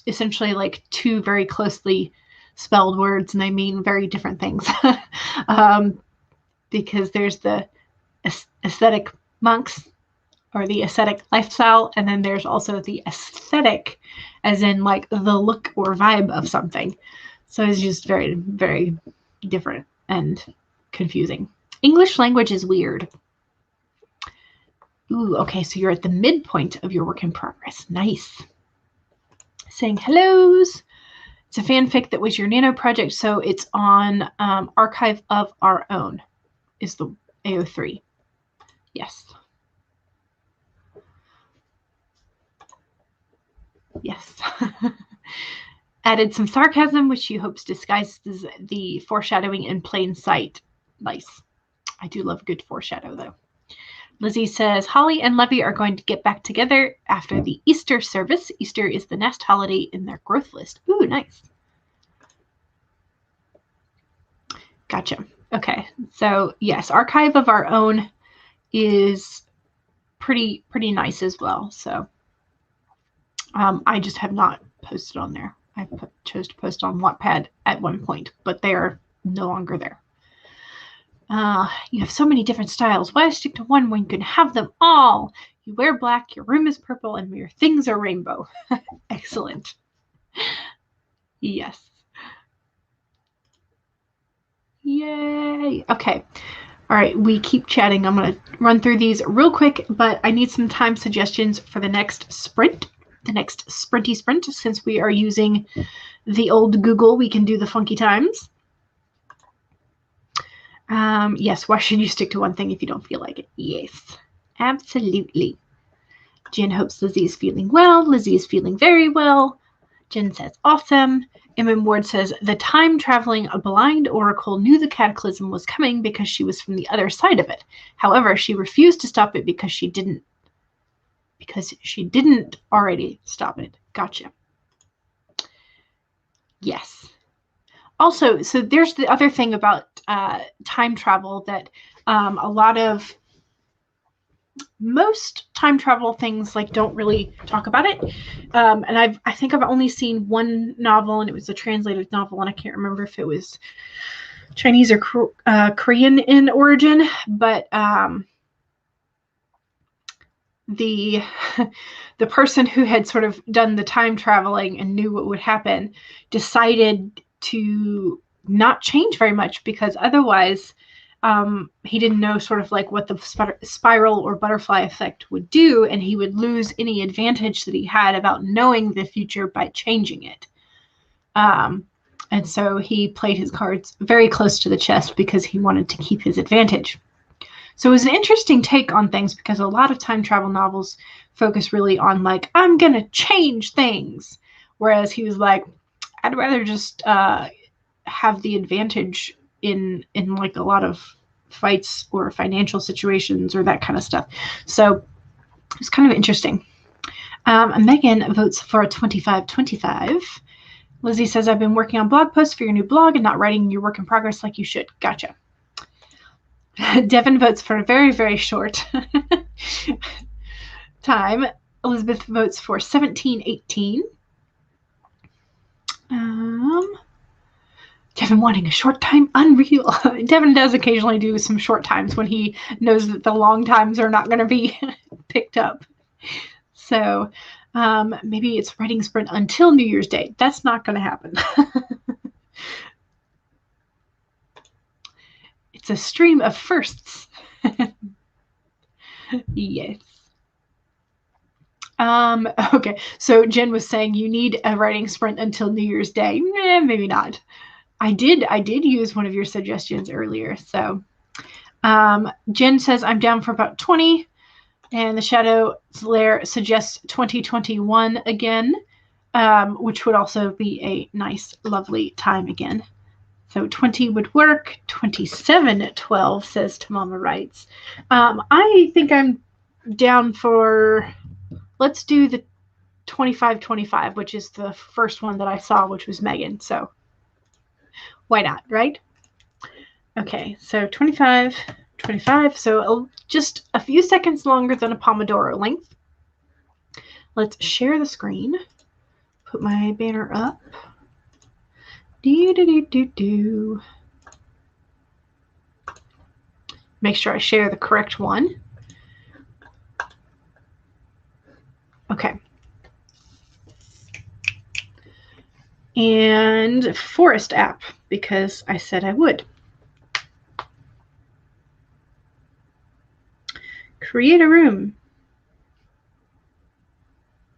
S1: essentially like 2 very closely spelled words, and they mean very different things. Because there's the aesthetic monks or the ascetic lifestyle, and then there's also the aesthetic as in like the look or vibe of something. So it's just very, very different. And confusing. English language is weird. Ooh, okay, so you're at the midpoint of your work in progress. Nice. Saying hellos. It's a fanfic that was your nano project, so it's on Archive of Our Own is the AO3. Yes. Yes. Added some sarcasm, which she hopes disguises the foreshadowing in plain sight. Nice. I do love good foreshadow, though. Lizzie says, Holly and Levy are going to get back together after the Easter service. Easter is the next holiday in their growth list. Ooh, nice. Gotcha. Okay. So, yes, Archive of Our Own is pretty nice as well. So, I just have not posted on there. I chose to post on Wattpad at one point, but they are no longer there. You have so many different styles. Why stick to one when you can have them all? You wear black, your room is purple, and your things are rainbow. Excellent. Yes. Yay. Okay. All right. We keep chatting. I'm going to run through these real quick, but I need some time suggestions for the next sprint. The next sprinty sprint. Since we are using the old Google, we can do the funky times. Yes, why should you stick to one thing if you don't feel like it? Yes, absolutely. Jen hopes Lizzie is feeling well. Lizzie is feeling very well. Jen says, awesome. Emma Ward says, the time-traveling blind oracle knew the cataclysm was coming because she was from the other side of it. However, she refused to stop it because she didn't already stop it. Gotcha. Yes. Also, so there's the other thing about time travel that most time travel things like don't really talk about it. And I think I've only seen one novel, and it was a translated novel, and I can't remember if it was Chinese or Korean in origin, but the person who had sort of done the time traveling and knew what would happen decided to not change very much, because otherwise he didn't know sort of like what the spiral or butterfly effect would do, and he would lose any advantage that he had about knowing the future by changing it. And so he played his cards very close to the chest because he wanted to keep his advantage. So it was an interesting take on things, because a lot of time travel novels focus really on like, I'm going to change things. Whereas he was like, I'd rather just have the advantage in like a lot of fights or financial situations or that kind of stuff. So it's kind of interesting. Megan votes for a 25-25. Lizzie says, I've been working on blog posts for your new blog and not writing your work in progress like you should. Gotcha. Devin votes for a very, very short time. Elizabeth votes for 17-18. Devin wanting a short time? Unreal. Devin does occasionally do some short times when he knows that the long times are not going to be picked up. So maybe it's writing sprint until New Year's Day. That's not going to happen. It's a stream of firsts. Yes. Okay, so Jen was saying you need a writing sprint until New Year's Day. Maybe not. I did use one of your suggestions earlier. So Jen says I'm down for about 20, and the Shadow Lair suggests 2021 again, which would also be a nice, lovely time again. So 20 would work. 27-12 says Tamama Writes. I think I'm down for, let's do the 25-25, which is the first one that I saw, which was Megan. So why not, right? Okay, so 25-25. So just a few seconds longer than a Pomodoro length. Let's share the screen. Put my banner up. Make sure I share the correct one. Okay. And Forest app, because I said I would. Create a room.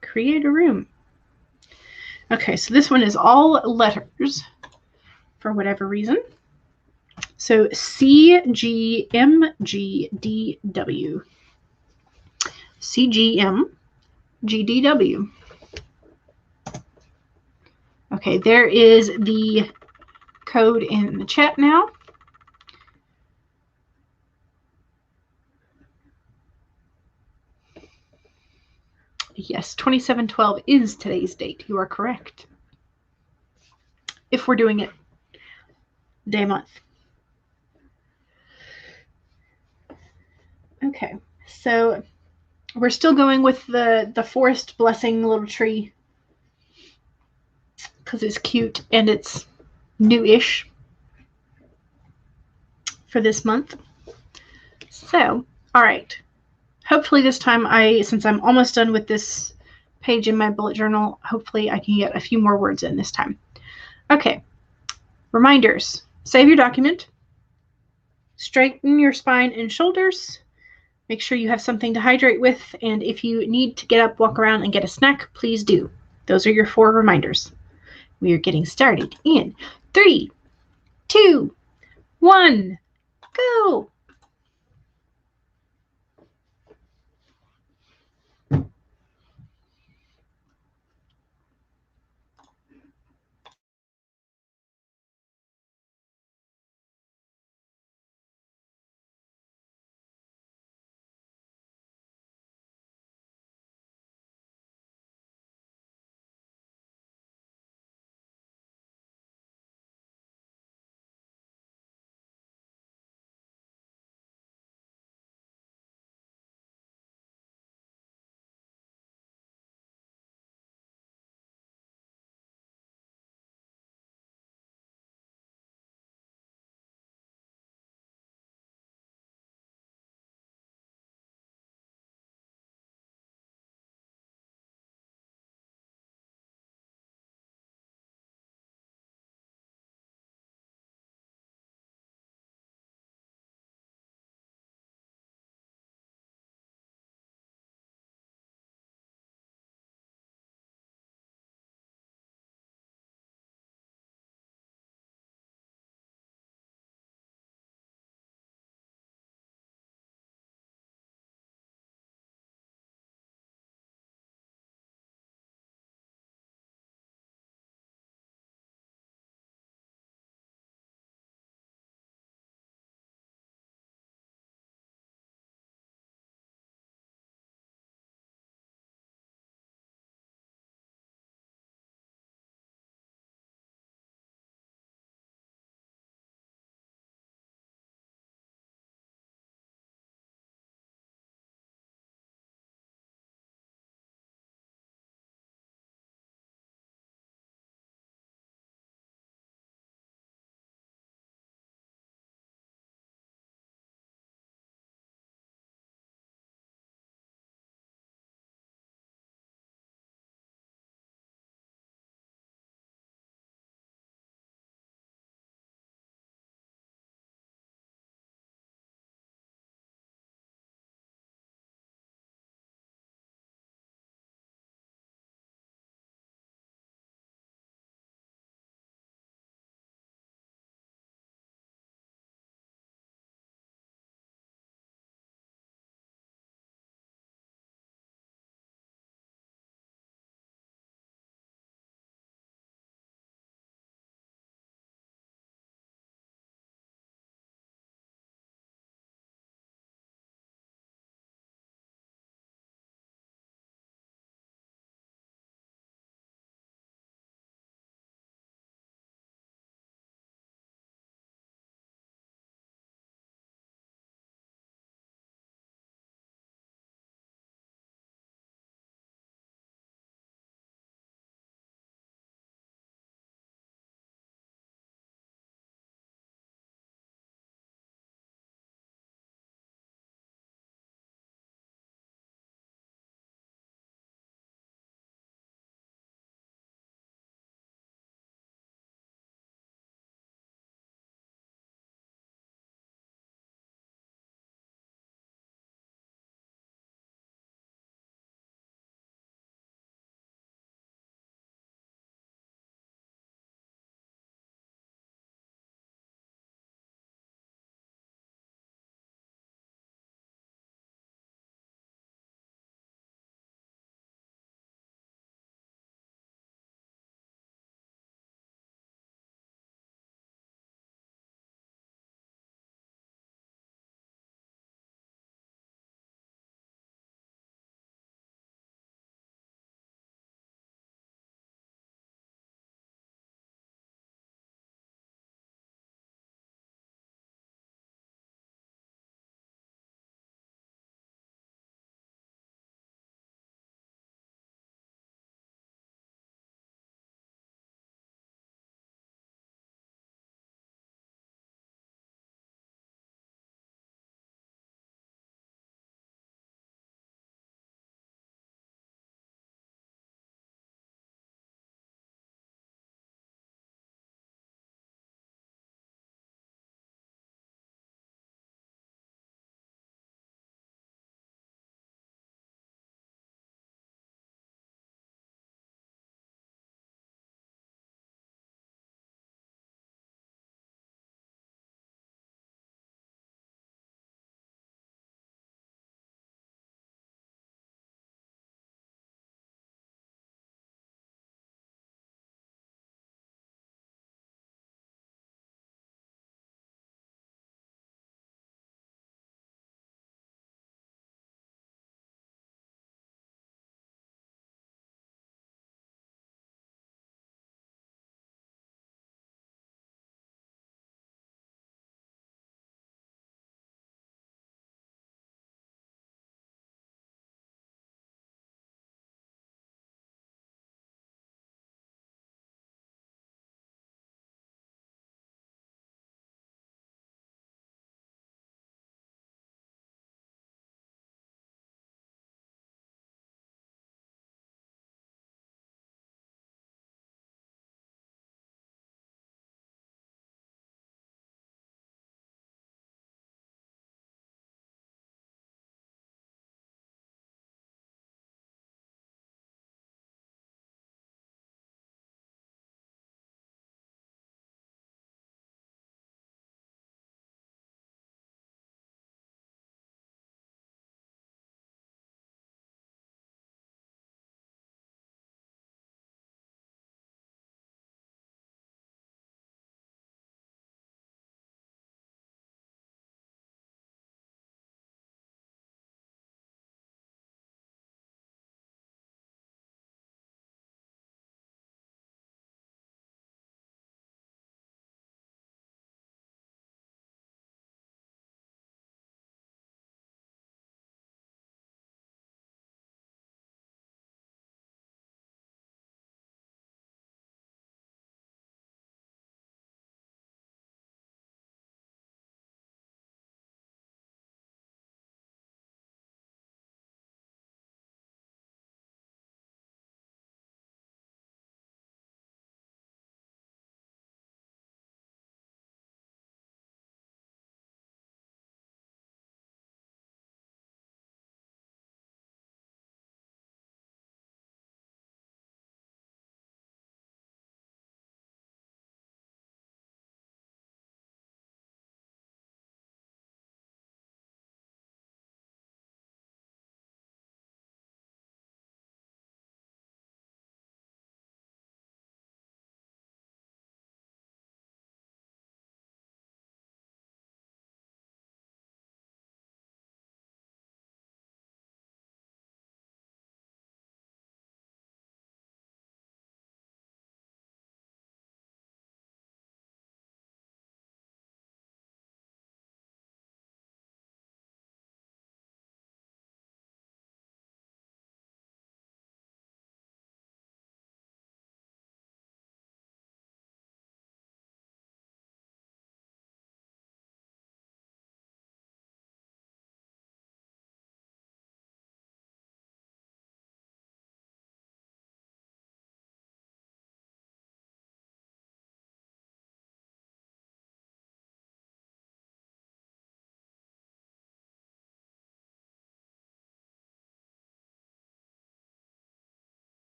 S1: Create a room. Okay, so this one is all letters for whatever reason. So CGMGDW. CGMGDW. Okay, there is the code in the chat now. Yes, 27/12 is today's date. You are correct. If we're doing it day month. Okay, so we're still going with the forest blessing little tree because it's cute and it's new-ish for this month. So, all right. Hopefully this time since I'm almost done with this page in my bullet journal, hopefully I can get a few more words in this time. Okay. Reminders. Save your document. Straighten your spine and shoulders. Make sure you have something to hydrate with, and if you need to get up, walk around, and get a snack, please do. Those are your 4 reminders. We are getting started in 3, 2, 1, go!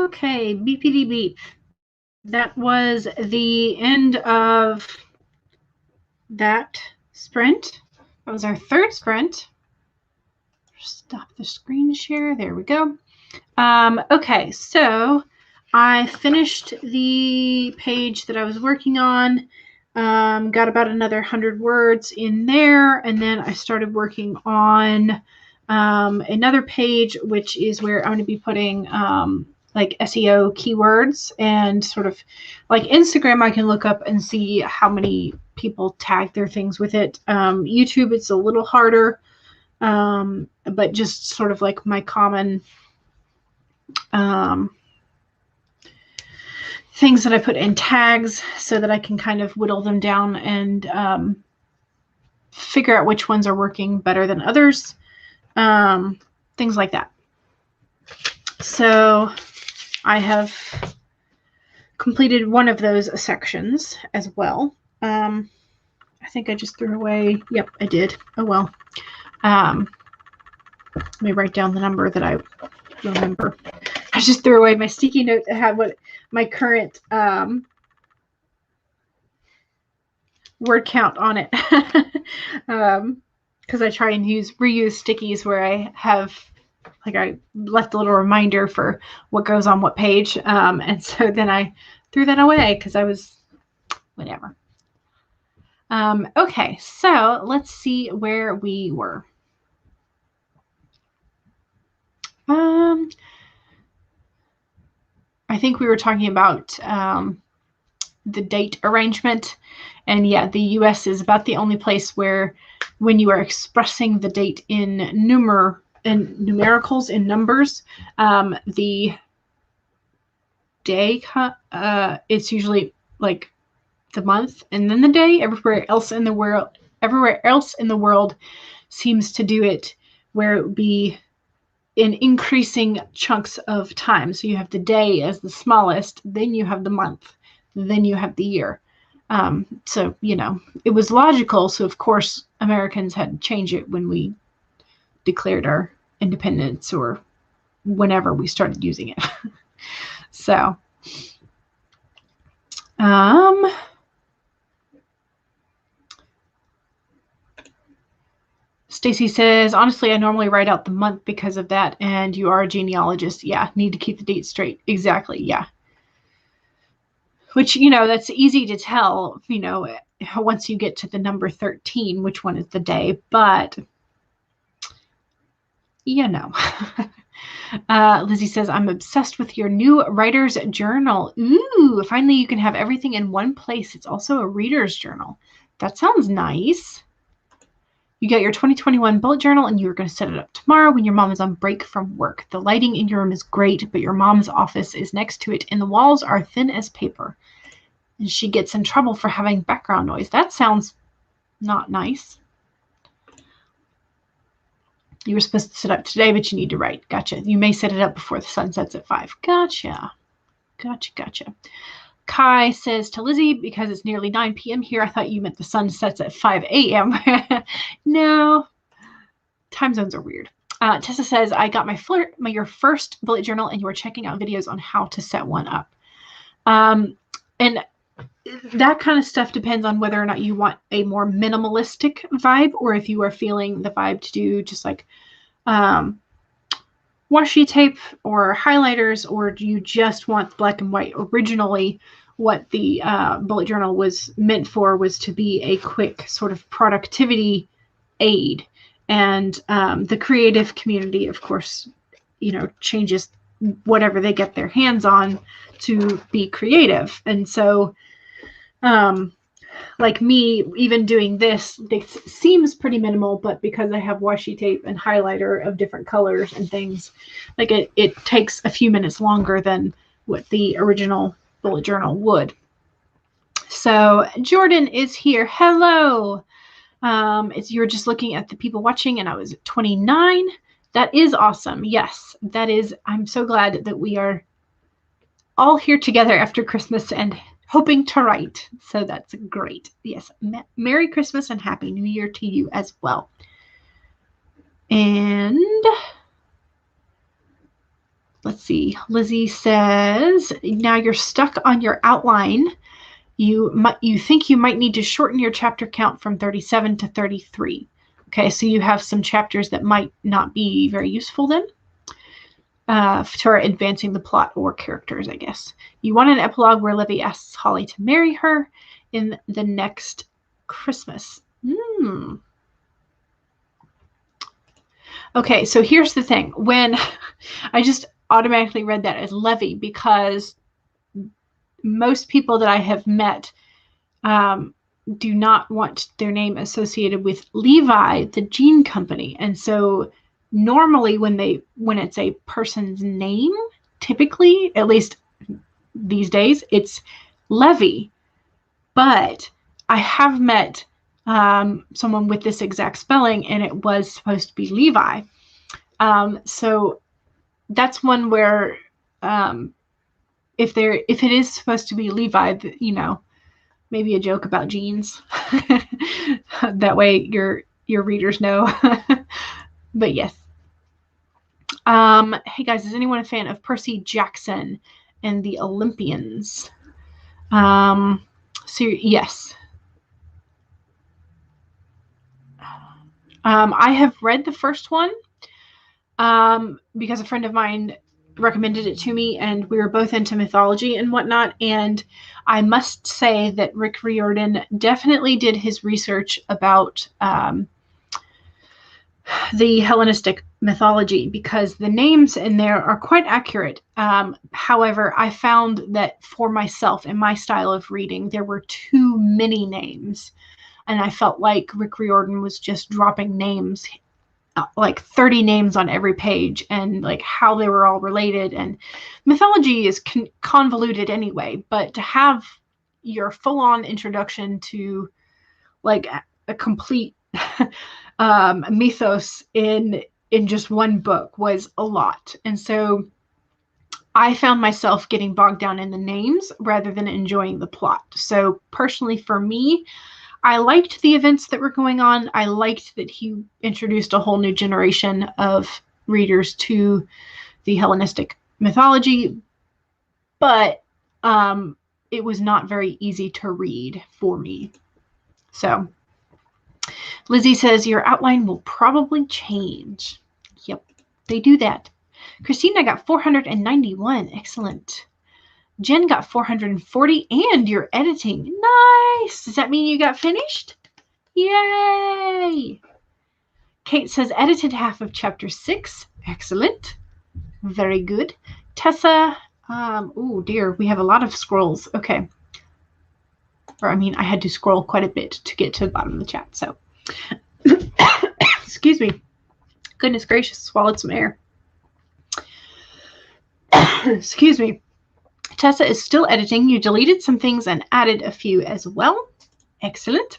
S1: Okay, beepity beep. That was the end of that sprint. That was our third sprint. Stop the screen share. There we go. Okay, so I finished the page that I was working on. Got about another 100 words in there, and then I started working on another page, which is where I'm going to be putting like SEO keywords, and sort of like Instagram, I can look up and see how many people tag their things with it. YouTube, it's a little harder, but just sort of like my common things that I put in tags so that I can kind of whittle them down and figure out which ones are working better than others. Things like that. So I have completed one of those sections as well. I think I just threw away. Yep, I did. Oh, well. Let me write down the number that I remember. I just threw away my sticky note that had what my current word count on it. Because I try and reuse stickies where I have, like, I left a little reminder for what goes on what page. And so then I threw that away because I was, whatever. Okay, so let's see where we were. I think we were talking about the date arrangement. And yeah, the US is about the only place where when you are expressing the date in numericals, in numbers, the day, it's usually like the month and then the day. Everywhere else in the world seems to do it where it would be in increasing chunks of time. So you have the day as the smallest, then you have the month, then you have the year. So, you know, it was logical. So, of course, Americans had to change it when we declared our independence or whenever we started using it. So, Stacy says, honestly, I normally write out the month because of that, and you are a genealogist. Yeah, need to keep the dates straight. Exactly, yeah. Which, you know, that's easy to tell, you know, once you get to the number 13, which one is the day, but, you know. Lizzie says, I'm obsessed with your new writer's journal. Ooh, finally you can have everything in one place. It's also a reader's journal. That sounds nice. You get your 2021 bullet journal and you're going to set it up tomorrow when your mom is on break from work. The lighting in your room is great, but your mom's office is next to it and the walls are thin as paper. And she gets in trouble for having background noise. That sounds not nice. You were supposed to set up today, but you need to write. Gotcha. You may set it up before the sun sets at 5. Gotcha. Gotcha. Kai says to Lizzie, because it's nearly 9 p.m. here, I thought you meant the sun sets at 5 a.m. No, time zones are weird. Tessa says, I got your first bullet journal and you were checking out videos on how to set one up. And that kind of stuff depends on whether or not you want a more minimalistic vibe or if you are feeling the vibe to do just like washi tape or highlighters, or do you just want black and white? Originally, what the bullet journal was meant for was to be a quick sort of productivity aid. And the creative community, of course, you know, changes whatever they get their hands on to be creative. And so, like me, even doing this seems pretty minimal, but because I have washi tape and highlighter of different colors and things, like it takes a few minutes longer than what the original bullet journal would. So Jordan is here. Hello. You're just looking at the people watching and I was 29. That is awesome. Yes, that is. I'm so glad that we are all here together after Christmas and hoping to write. So that's great. Yes. Merry Christmas and Happy New Year to you as well. And let's see. Lizzie says, now you're stuck on your outline. You think you might need to shorten your chapter count from 37 to 33. Okay, so you have some chapters that might not be very useful then for advancing the plot or characters, I guess. You want an epilogue where Livy asks Holly to marry her in the next Christmas. Okay, so here's the thing. When I just automatically read that as Levy, because most people that I have met do not want their name associated with Levi, the jean company. And so normally when it's a person's name, typically, at least these days, it's Levy. But I have met someone with this exact spelling, and it was supposed to be Levi. So that's one where if it is supposed to be Levi, you know, maybe a joke about jeans. That way your readers know. But yes. Hey guys, is anyone a fan of Percy Jackson and the Olympians? So yes. I have read the first one because a friend of mine recommended it to me, and we were both into mythology and whatnot. And I must say that Rick Riordan definitely did his research about the Hellenistic mythology, because the names in there are quite accurate. However, I found that for myself in my style of reading, there were too many names. And I felt like Rick Riordan was just dropping names, like 30 names on every page, and like how they were all related. And mythology is convoluted anyway, but to have your full-on introduction to like a complete mythos in just one book was a lot. And so I found myself getting bogged down in the names rather than enjoying the plot. So personally for me, I liked the events that were going on. I liked that he introduced a whole new generation of readers to the Hellenistic mythology, but it was not very easy to read for me. So Lizzie says, your outline will probably change. Yep, they do that. Christina got 491. Excellent. Jen got 440, and you're editing. Nice. Does that mean you got finished? Yay. Kate says, edited half of chapter 6. Excellent. Very good. Tessa, oh dear, we have a lot of scrolls. Okay. Or I mean, I had to scroll quite a bit to get to the bottom of the chat, so. Excuse me. Goodness gracious, swallowed some air. Excuse me. Tessa is still editing. You deleted some things and added a few as well. Excellent.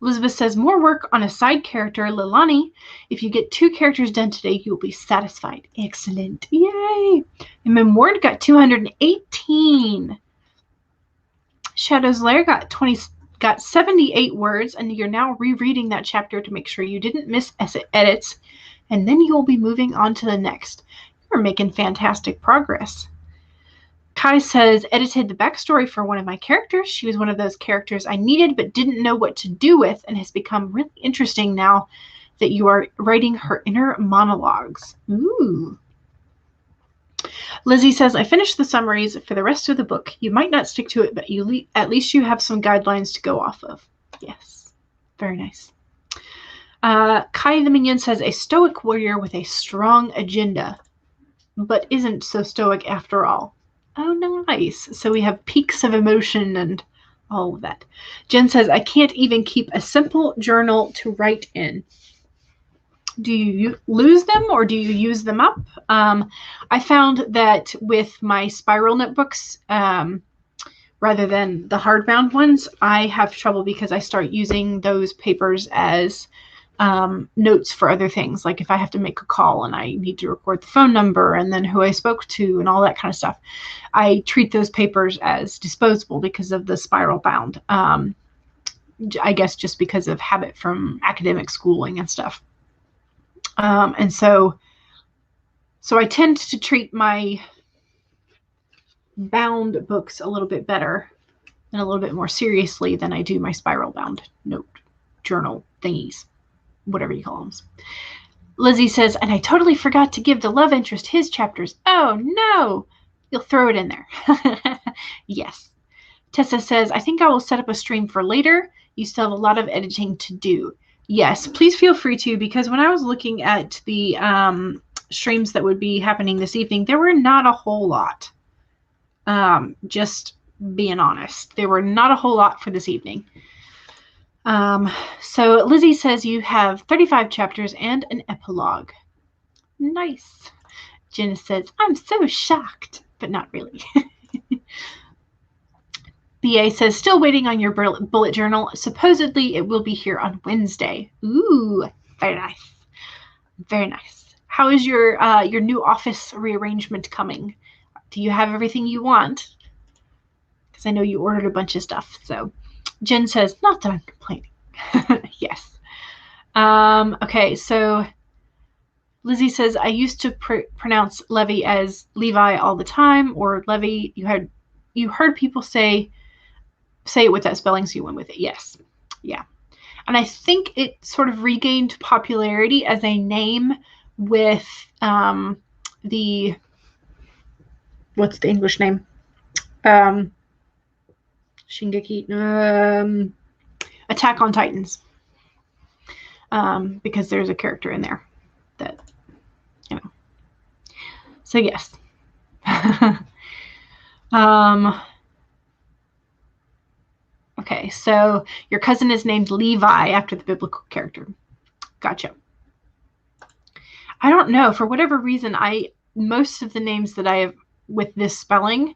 S1: Elizabeth says, more work on a side character, Lilani. If you get 2 characters done today, you'll be satisfied. Excellent. Yay. And Memward got 218. Shadow's Lair got 78 words, and you're now rereading that chapter to make sure you didn't miss edits, and then you'll be moving on to the next. You're making fantastic progress. Kai says, edited the backstory for one of my characters. She was one of those characters I needed but didn't know what to do with, and has become really interesting now that you are writing her inner monologues. Ooh. Lizzie says, I finished the summaries for the rest of the book. You might not stick to it, but at least you have some guidelines to go off of. Yes. Very nice. Kai the Minion says, a stoic warrior with a strong agenda, but isn't so stoic after all. Oh, nice. So we have peaks of emotion and all of that. Jen says, I can't even keep a simple journal to write in. Do you lose them or do you use them up? I found that with my spiral notebooks, rather than the hardbound ones, I have trouble because I start using those papers as notes for other things. Like if I have to make a call and I need to record the phone number and then who I spoke to and all that kind of stuff, I treat those papers as disposable because of the spiral bound. I guess just because of habit from academic schooling and stuff. And so So I tend to treat my bound books a little bit better and a little bit more seriously than I do my spiral bound note journal thingies, whatever you call them. Lizzie says, and I totally forgot to give the love interest his chapters. Oh no, you'll throw it in there. Yes. Tessa says, I think I will set up a stream for later. You still have a lot of editing to do. Yes, please feel free to, because when I was looking at the streams that would be happening this evening, there were not a whole lot. Just being honest, there were not a whole lot for this evening. So Lizzie says you have 35 chapters and an epilogue. Nice. Jenna says, I'm so shocked, but not really. BA says, still waiting on your bullet journal. Supposedly it will be here on Wednesday. Ooh, very nice. Very nice. How is your new office rearrangement coming? Do you have everything you want? Because I know you ordered a bunch of stuff. So Jen says, not that I'm complaining. Yes. Okay, so Lizzie says, I used to pronounce Levi as Levi all the time, or Levi. You heard people say it with that spelling, so you went with it. Yes. Yeah. And I think it sort of regained popularity as a name with the, what's the English name? Shingeki, Attack on Titans. Because there's a character in there that, you know. So yes. Okay, so your cousin is named Levi after the biblical character. Gotcha. I don't know. For whatever reason, most of the names that I have with this spelling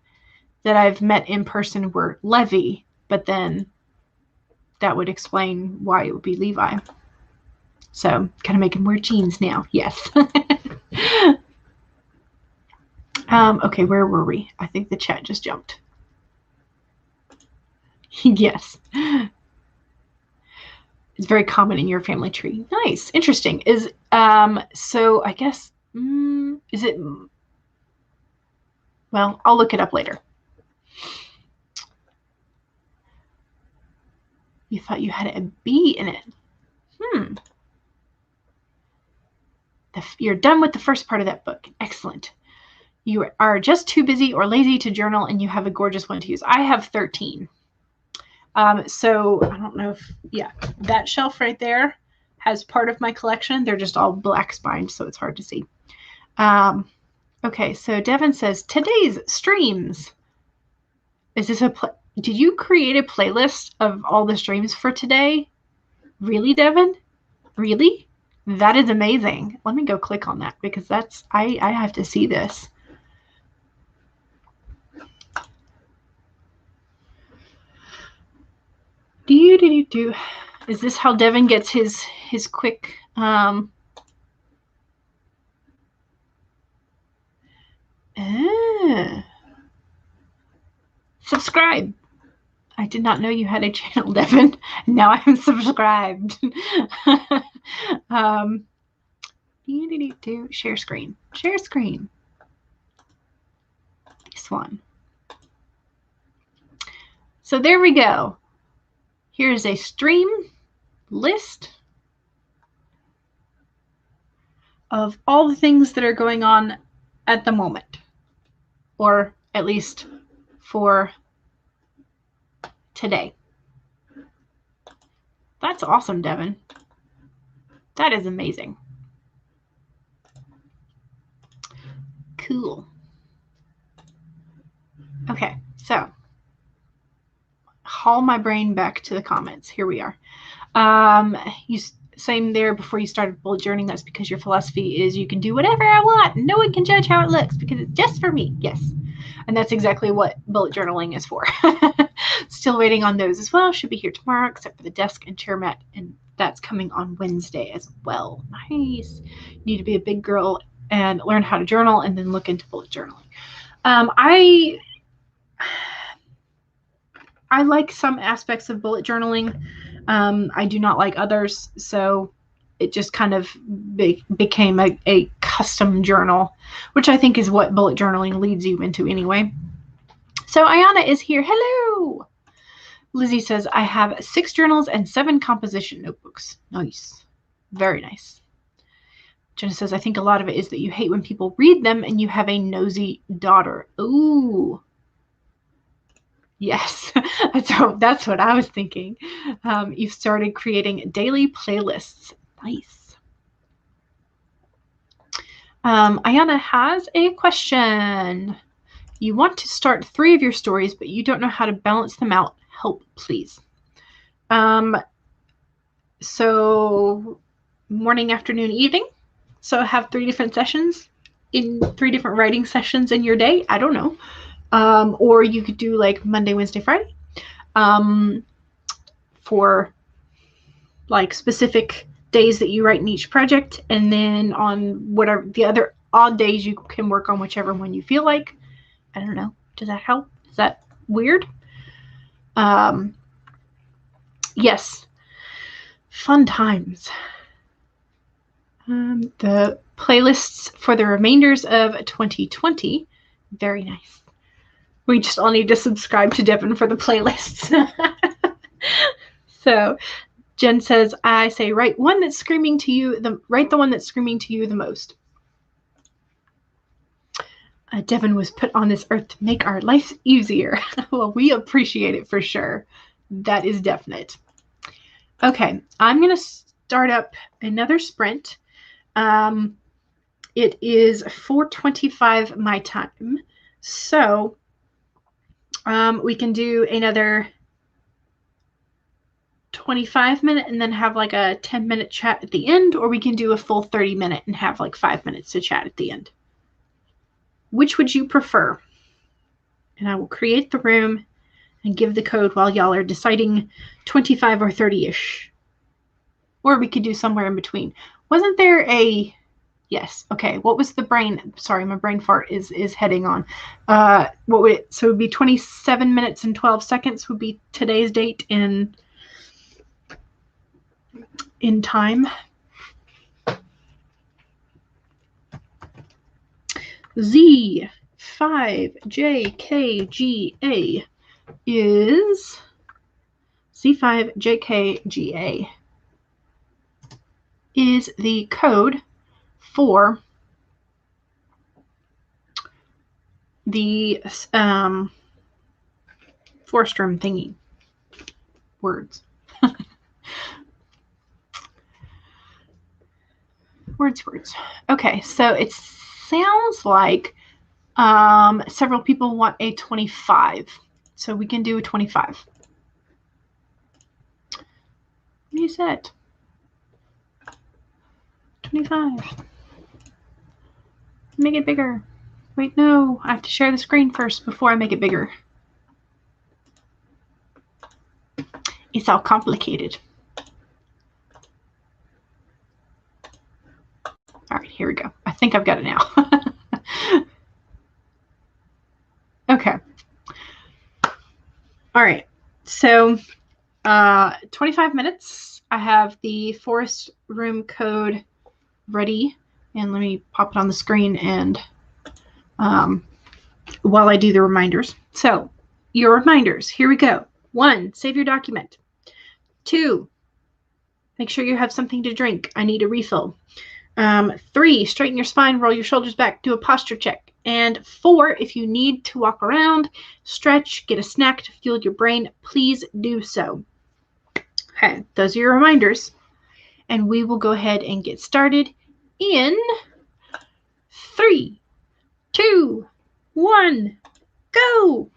S1: that I've met in person were Levi, but then that would explain why it would be Levi. So kind of making weird genes now. Yes. Okay, where were we? I think the chat just jumped. Yes. It's very common in your family tree. Nice. Interesting. So I guess, is it, well, I'll look it up later. You thought you had a B in it. You're done with the first part of that book. Excellent. You are just too busy or lazy to journal, and you have a gorgeous one to use. I have 13. So I don't know if, yeah, that shelf right there has part of my collection. They're just all black spined, so it's hard to see. Okay, so Devin says, today's streams. Is this did you create a playlist of all the streams for today? Really, Devin? Really? That is amazing. Let me go click on that because that's, I have to see this. Is this how Devin gets his quick subscribe. I did not know you had a channel, Devin. Now I'm subscribed. Share screen. Share screen. Nice one. So there we go. Here's a stream list of all the things that are going on at the moment, or at least for today. That's awesome, Devin. That is amazing. Cool. Okay, so haul my brain back to the comments. Here we are. You same there before you started bullet journaling. That's because your philosophy is you can do whatever I want. No one can judge how it looks because it's just for me. Yes. And that's exactly what bullet journaling is for. Still waiting on those as well. Should be here tomorrow, except for the desk and chair mat. And that's coming on Wednesday as well. Nice. You need to be a big girl and learn how to journal and then look into bullet journaling. I like some aspects of bullet journaling. I do not like others. So it just kind of became a custom journal, which I think is what bullet journaling leads you into anyway. So Ayana is here. Hello. Lizzie says, I have 6 journals and 7 composition notebooks. Nice. Very nice. Jenna says, I think a lot of it is that you hate when people read them and you have a nosy daughter. Ooh. Yes, that's what I was thinking. You've started creating daily playlists. Nice. Ayana has a question. You want to start 3 of your stories, but you don't know how to balance them out. Help, please. So morning, afternoon, evening. So have 3 different sessions in 3 different writing sessions in your day. I don't know. Or you could do like Monday, Wednesday, Friday. For like specific days that you write in each project, and then on whatever the other odd days you can work on whichever one you feel like. I don't know. Does that help? Is that weird? Yes. Fun times. The playlists for the remainders of 2020. Very nice. We just all need to subscribe to Devin for the playlists. So Jen says, I say, write one that's screaming to you. Write the one that's screaming to you the most. Devin was put on this earth to make our life easier. Well, we appreciate it for sure. That is definite. Okay, I'm going to start up another sprint. It is 4:25 my time. So we can do another 25-minute and then have like a 10-minute chat at the end, or we can do a full 30-minute and have like 5 minutes to chat at the end. Which would you prefer? And I will create the room and give the code while y'all are deciding 25 or 30-ish. Or we could do somewhere in between. Wasn't there a... Yes. Okay. What was the brain? Sorry, my brain fart is heading on. What would it... So it would be 27 minutes and 12 seconds would be today's date in time. Z5JKGA is Z5JKGA is the code for the forest room thingy. Words. Words. Okay, so it sounds like several people want a 25. So we can do a 25. What do you said? 25. Make it bigger. Wait, no. I have to share the screen first before I make it bigger. It's all complicated. All right, here we go. I think I've got it now. Okay. All right. So 25 minutes. I have the forest room code ready. And let me pop it on the screen and while I do the reminders. So your reminders. Here we go. 1, save your document. 2, make sure you have something to drink. I need a refill. 3, straighten your spine, roll your shoulders back, do a posture check. And 4, if you need to walk around, stretch, get a snack to fuel your brain, please do so. Okay, those are your reminders. And we will go ahead and get started in 3, 2, 1, go!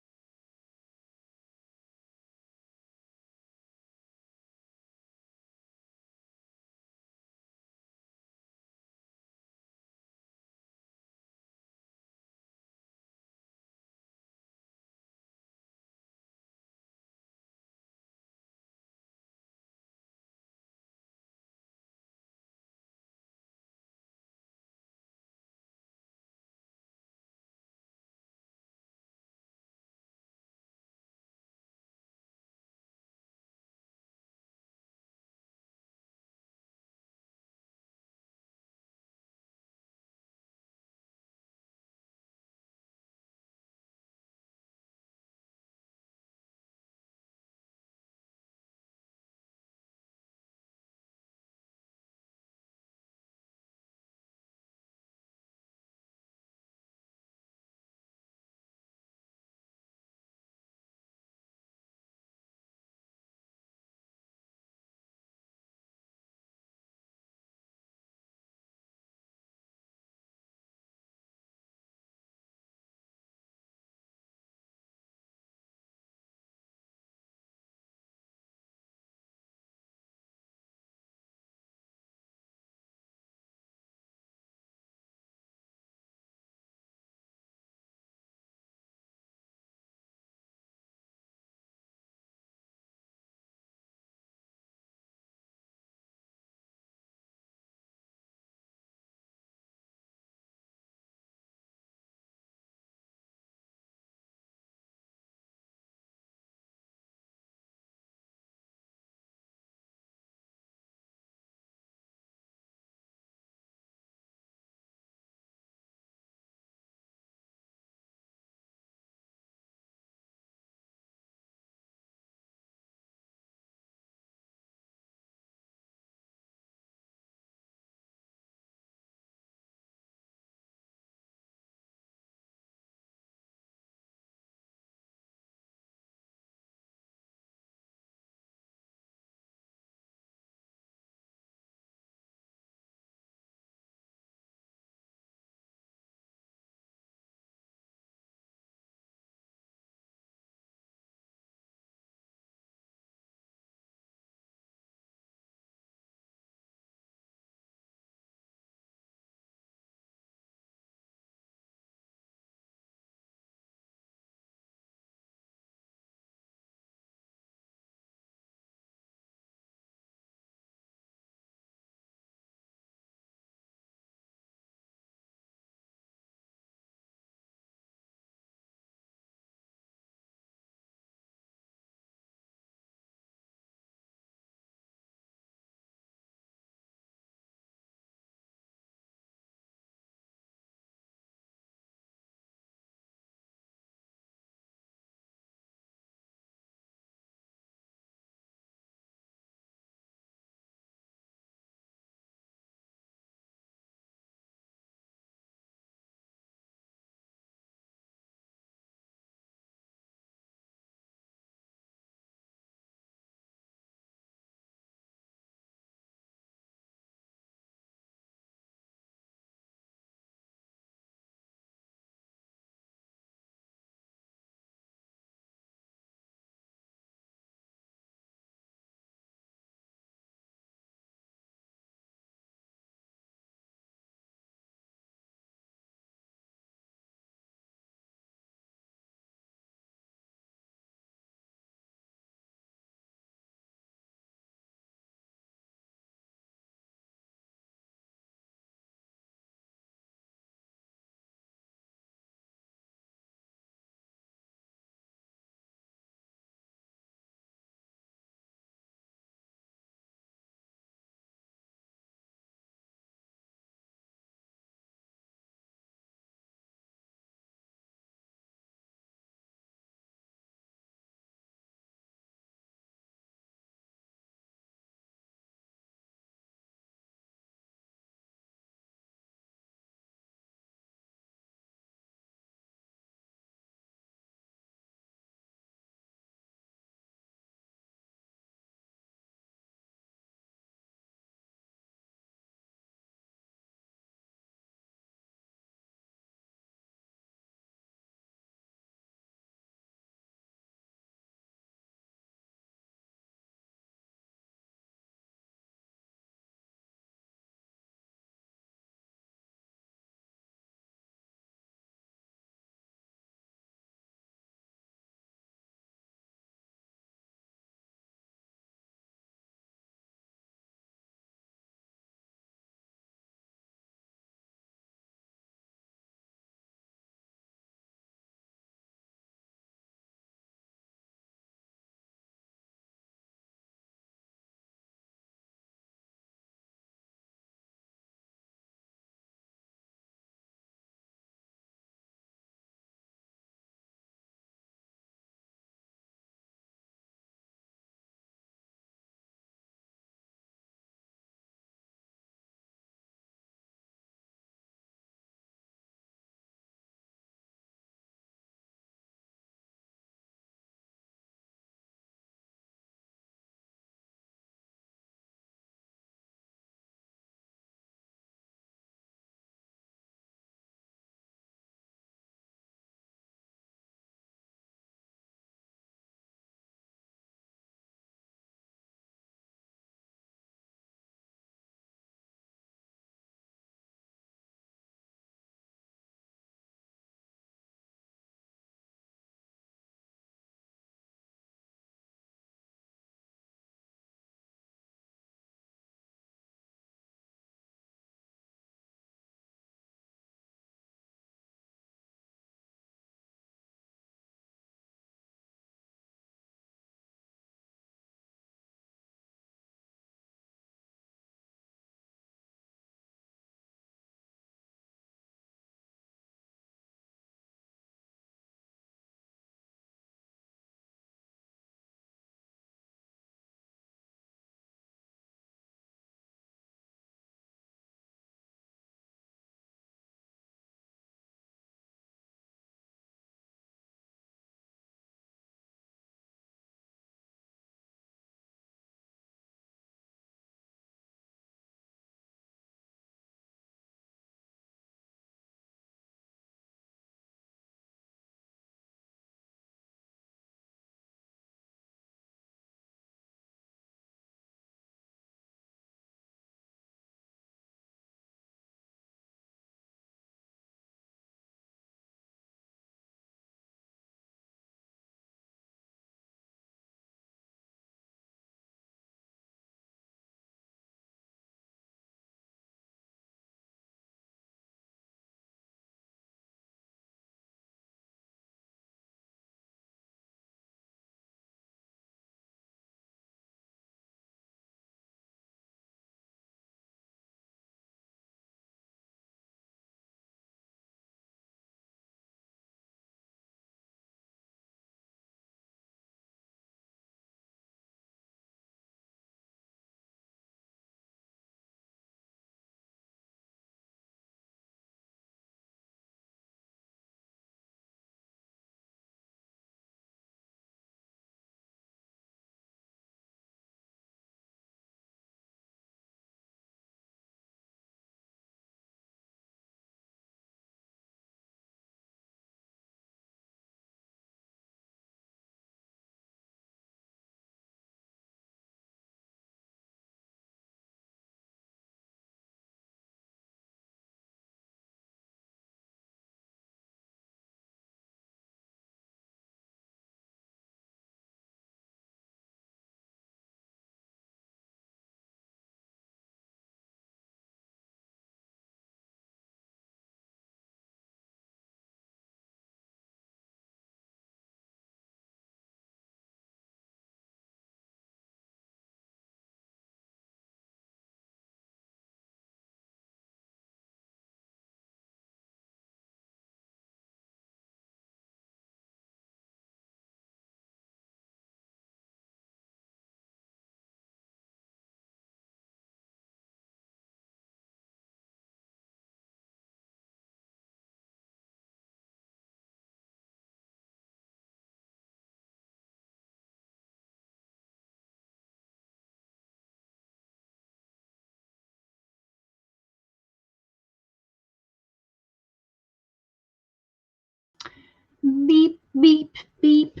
S1: Beep, beep, beep.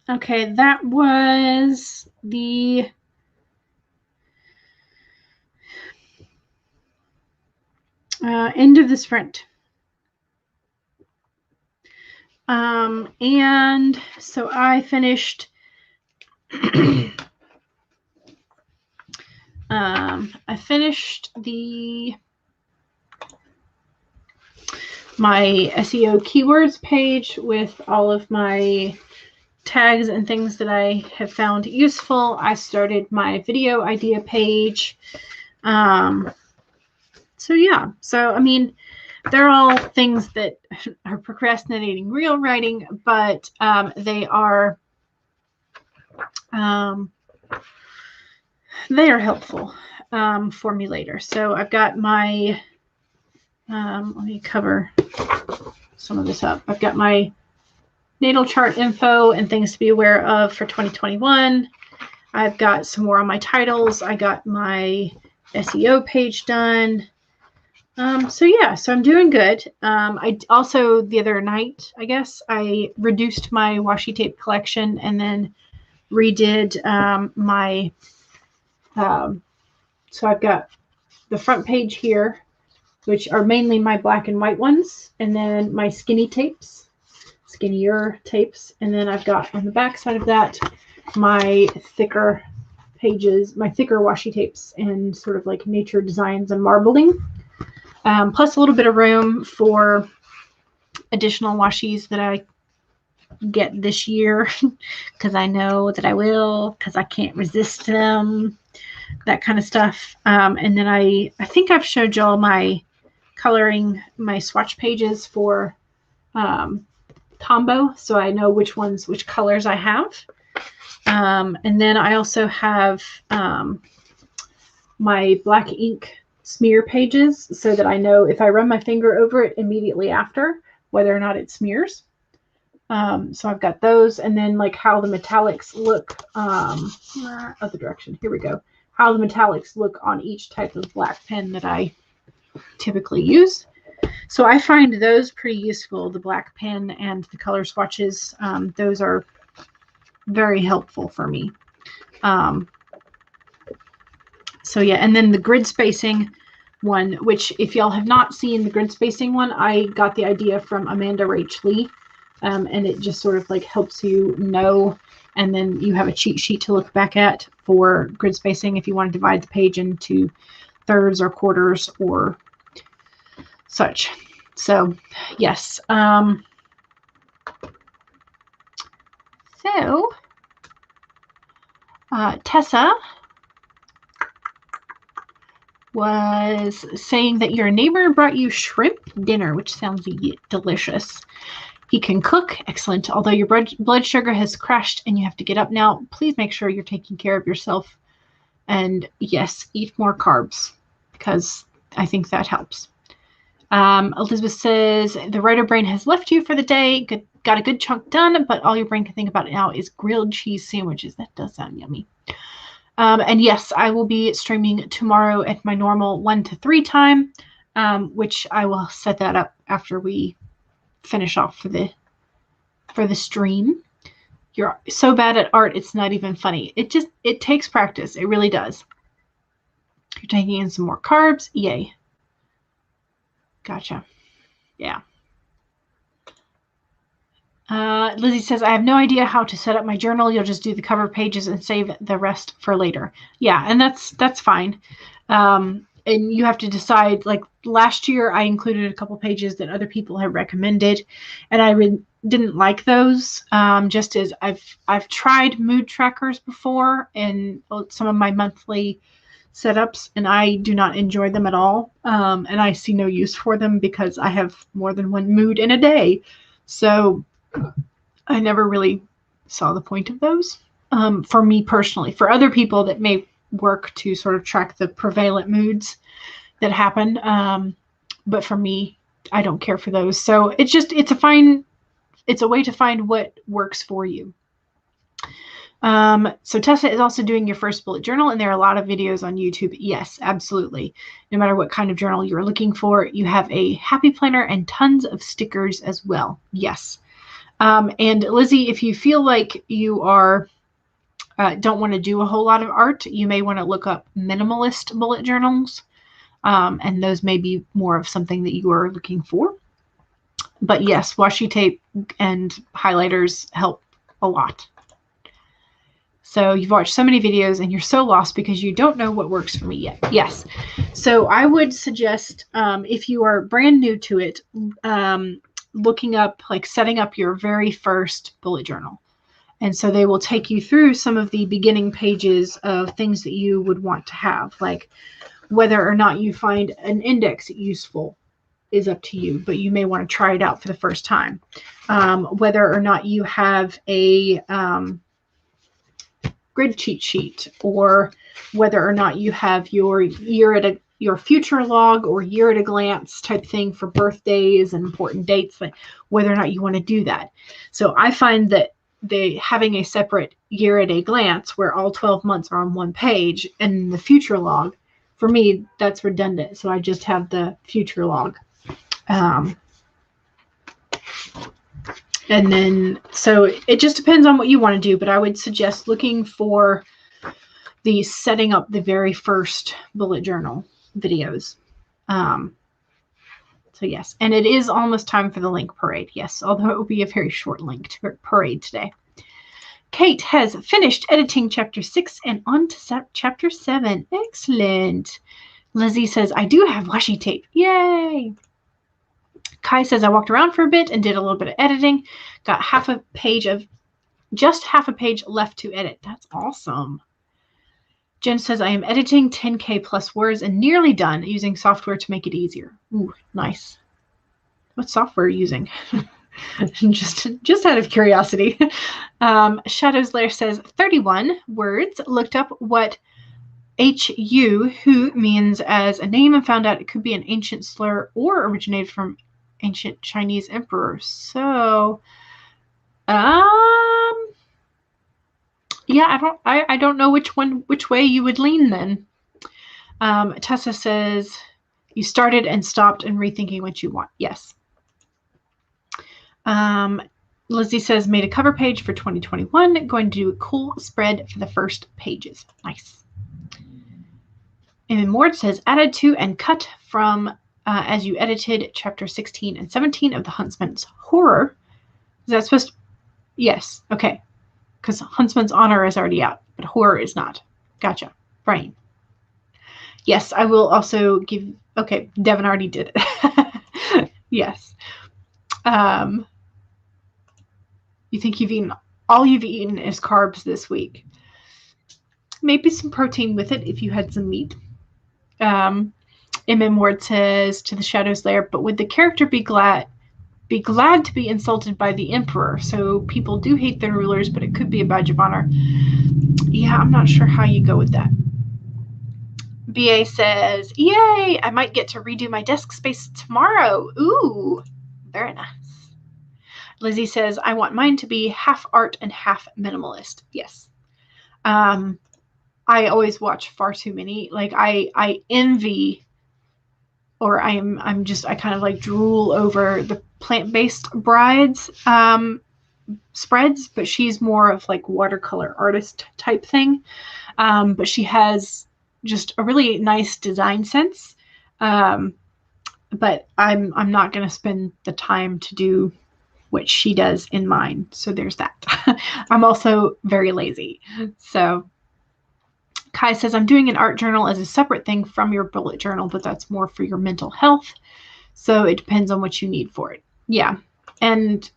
S1: Okay, that was the end of the sprint. And so I finished my SEO keywords page with all of my tags and things that I have found useful. I started my video idea page. So yeah, so I mean, they're all things that are procrastinating real writing, but they are helpful for me later. So I've got my let me cover some of this up. I've got my natal chart info and things to be aware of for 2021. I've got some more on my titles. I got my SEO page done. So yeah, so I'm doing good. I also, the other night, I guess, I reduced my washi tape collection and then redid my, so I've got the front page here, which are mainly my black and white ones, and then my skinnier tapes. And then I've got on the back side of that, my thicker pages, my thicker washi tapes and sort of like nature designs and marbling. Plus a little bit of room for additional washies that I get this year because I know that I will, because I can't resist them, that kind of stuff. And then I think I've showed y'all my coloring, my swatch pages for Tombow, so I know which colors I have. And then I also have my black ink smear pages so that I know if I run my finger over it immediately after whether or not it smears. So I've got those, and then like how the metallics look, other direction, here we go, how the metallics look on each type of black pen that I typically use. So I find those pretty useful, the black pen and the color swatches. Those are very helpful for me. So yeah, and then the grid spacing one, which if y'all have not seen the grid spacing one, I got the idea from Aphrodite Lee, and it just sort of like helps you know, and then you have a cheat sheet to look back at for grid spacing if you want to divide the page into thirds or quarters or such. So yes. Tessa was saying that your neighbor brought you shrimp dinner, which sounds delicious. He can cook. Excellent. Although your blood sugar has crashed and you have to get up now, please make sure you're taking care of yourself. And yes, eat more carbs because I think that helps. Elizabeth says, the writer brain has left you for the day. Got a good chunk done, but all your brain can think about now is grilled cheese sandwiches. That does sound yummy. And yes, I will be streaming tomorrow at my normal 1 to 3 time, which I will set that up after we finish off for the stream. You're so bad at art, it's not even funny. It takes practice. It really does. You're taking in some more carbs. Yay. Gotcha. Yeah. Lizzie says, I have no idea how to set up my journal. You'll just do the cover pages and save the rest for later. Yeah, and that's fine. And you have to decide, like last year I included a couple pages that other people have recommended, and I didn't like those. Just as I've tried mood trackers before and some of my monthly setups, and I do not enjoy them at all. And I see no use for them because I have more than one mood in a day. So I never really saw the point of those, for me personally. For other people that may work to sort of track the prevalent moods that happen, but for me, I don't care for those. So it's a way to find what works for you. So Tessa is also doing your first bullet journal, and there are a lot of videos on YouTube. Yes, absolutely. No matter what kind of journal you're looking for, you have a happy planner and tons of stickers as well. Yes. And Lizzie, if you feel like you are don't want to do a whole lot of art, you may want to look up minimalist bullet journals. And those may be more of something that you are looking for. But yes, washi tape and highlighters help a lot. So you've watched so many videos and you're so lost because you don't know what works for me yet. Yes. So I would suggest, if you are brand new to it, looking up, like setting up your very first bullet journal. And so they will take you through some of the beginning pages of things that you would want to have, like whether or not you find an index useful is up to you, but you may want to try it out for the first time. Whether or not you have a grid cheat sheet, or whether or not you have your your future log or year at a glance type thing for birthdays and important dates, like whether or not you want to do that. So I find that having a separate year at a glance where all 12 months are on one page and the future log, for me, that's redundant. So I just have the future log. And then, so it just depends on what you want to do, but I would suggest looking for the setting up the very first bullet journal videos. So yes, and it is almost time for the link parade. Yes, although it will be a very short link to parade today. Kate has finished editing chapter 6 and on to chapter 7. Excellent. Lizzie says, I do have washi tape. Yay. Kai says, I walked around for a bit and did a little bit of editing. Got just half a page left to edit. That's awesome. Jen says, I am editing 10K plus words and nearly done using software to make it easier. Ooh, nice. What software are you using? just out of curiosity. Shadow's Lair says, 31 words. Looked up what HU, who means as a name, and found out it could be an ancient slur or originated from ancient Chinese emperor. So, yeah, I don't know which way you would lean then. Tessa says, you started and stopped and rethinking what you want. Yes. Lizzie says, made a cover page for 2021. Going to do a cool spread for the first pages. Nice. And Mord says, added to and cut from as you edited chapter 16 and 17 of the Huntsman's Horror. Is that supposed to? Yes. Okay. Because Huntsman's Honor is already out, but Horror is not. Gotcha. Brain. Yes, I will also give. Okay, Devin already did it. Yes. You think all you've eaten is carbs this week. Maybe some protein with it if you had some meat. M.M. Ward says to the Shadow's Lair, but would the character be glad to be insulted by the Emperor? So people do hate their rulers, but it could be a badge of honor. Yeah, I'm not sure how you go with that. BA says, yay, I might get to redo my desk space tomorrow. Ooh, very nice. Lizzie says, I want mine to be half art and half minimalist. Yes. I always watch far too many. Like I envy, or I kind of like drool over the plant-based brides spreads, but she's more of like watercolor artist type thing. But she has just a really nice design sense. But I'm not going to spend the time to do what she does in mine. So there's that. I'm also very lazy. So Kai says, I'm doing an art journal as a separate thing from your bullet journal, but that's more for your mental health. So it depends on what you need for it. Yeah. And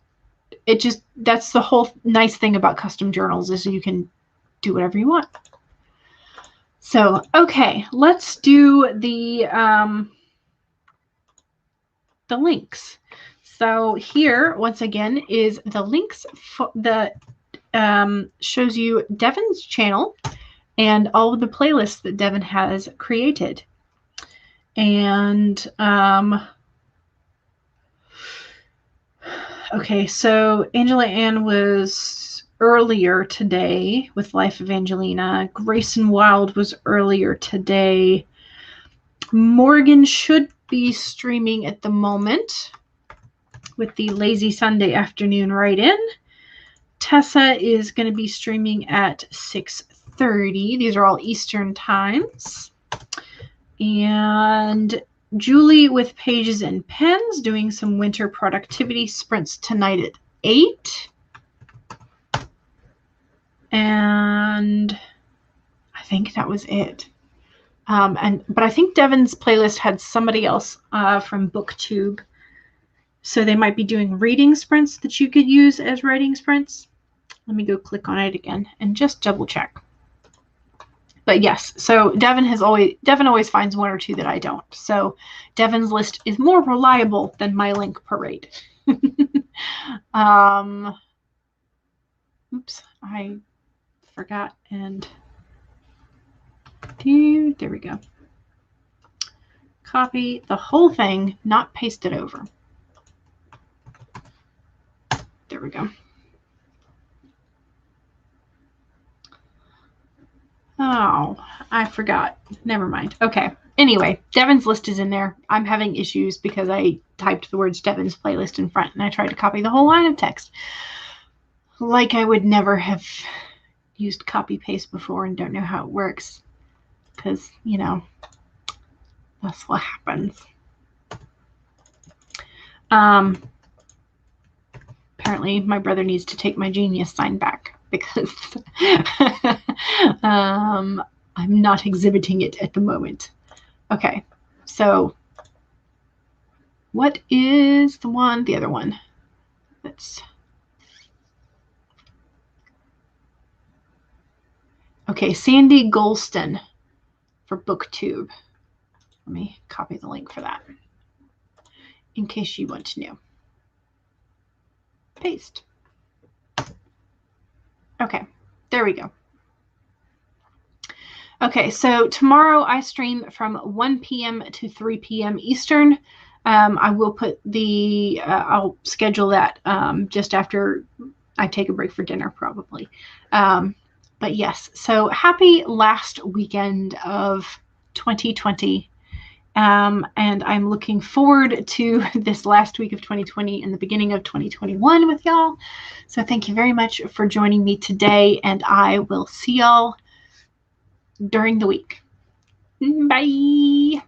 S1: that's the whole nice thing about custom journals is you can do whatever you want. So, okay, let's do the links. So here, once again, is the links that shows you Devin's channel and all of the playlists that Devin has created. And, okay, so Angela Ann was earlier today with Life of Angelina. Grayson Wilde was earlier today. Morgan should be streaming at the moment. with the lazy Sunday afternoon write-in. Tessa is going to be streaming at 6:30. These are all Eastern times. And Julie with Pages and Pens doing some winter productivity sprints tonight at 8. And I think that was it. But I think Devon's playlist had somebody else from BookTube. So they might be doing reading sprints that you could use as writing sprints. Let me go click on it again and just double check. But yes, so Devon always finds one or two that I don't. So Devon's list is more reliable than my link parade. Oops, I forgot, and there we go. Copy the whole thing, not paste it over. There we go. Oh, I forgot. Never mind. Okay. Anyway, Devon's list is in there. I'm having issues because I typed the words Devon's playlist in front and I tried to copy the whole line of text. Like I would never have used copy paste before and don't know how it works. Because, you know, that's what happens. Apparently my brother needs to take my Genius sign back because I'm not exhibiting it at the moment. Okay, so what is the other one? Okay, Sandy Golston for BookTube. Let me copy the link for that in case you want to know. Paste. Okay, there we go. Okay, so tomorrow I stream from 1 p.m. to 3 p.m. Eastern. I will put the, I'll schedule that just after I take a break for dinner probably. But yes, so happy last weekend of 2020. And I'm looking forward to this last week of 2020 and the beginning of 2021 with y'all. So thank you very much for joining me today, and I will see y'all during the week. Bye.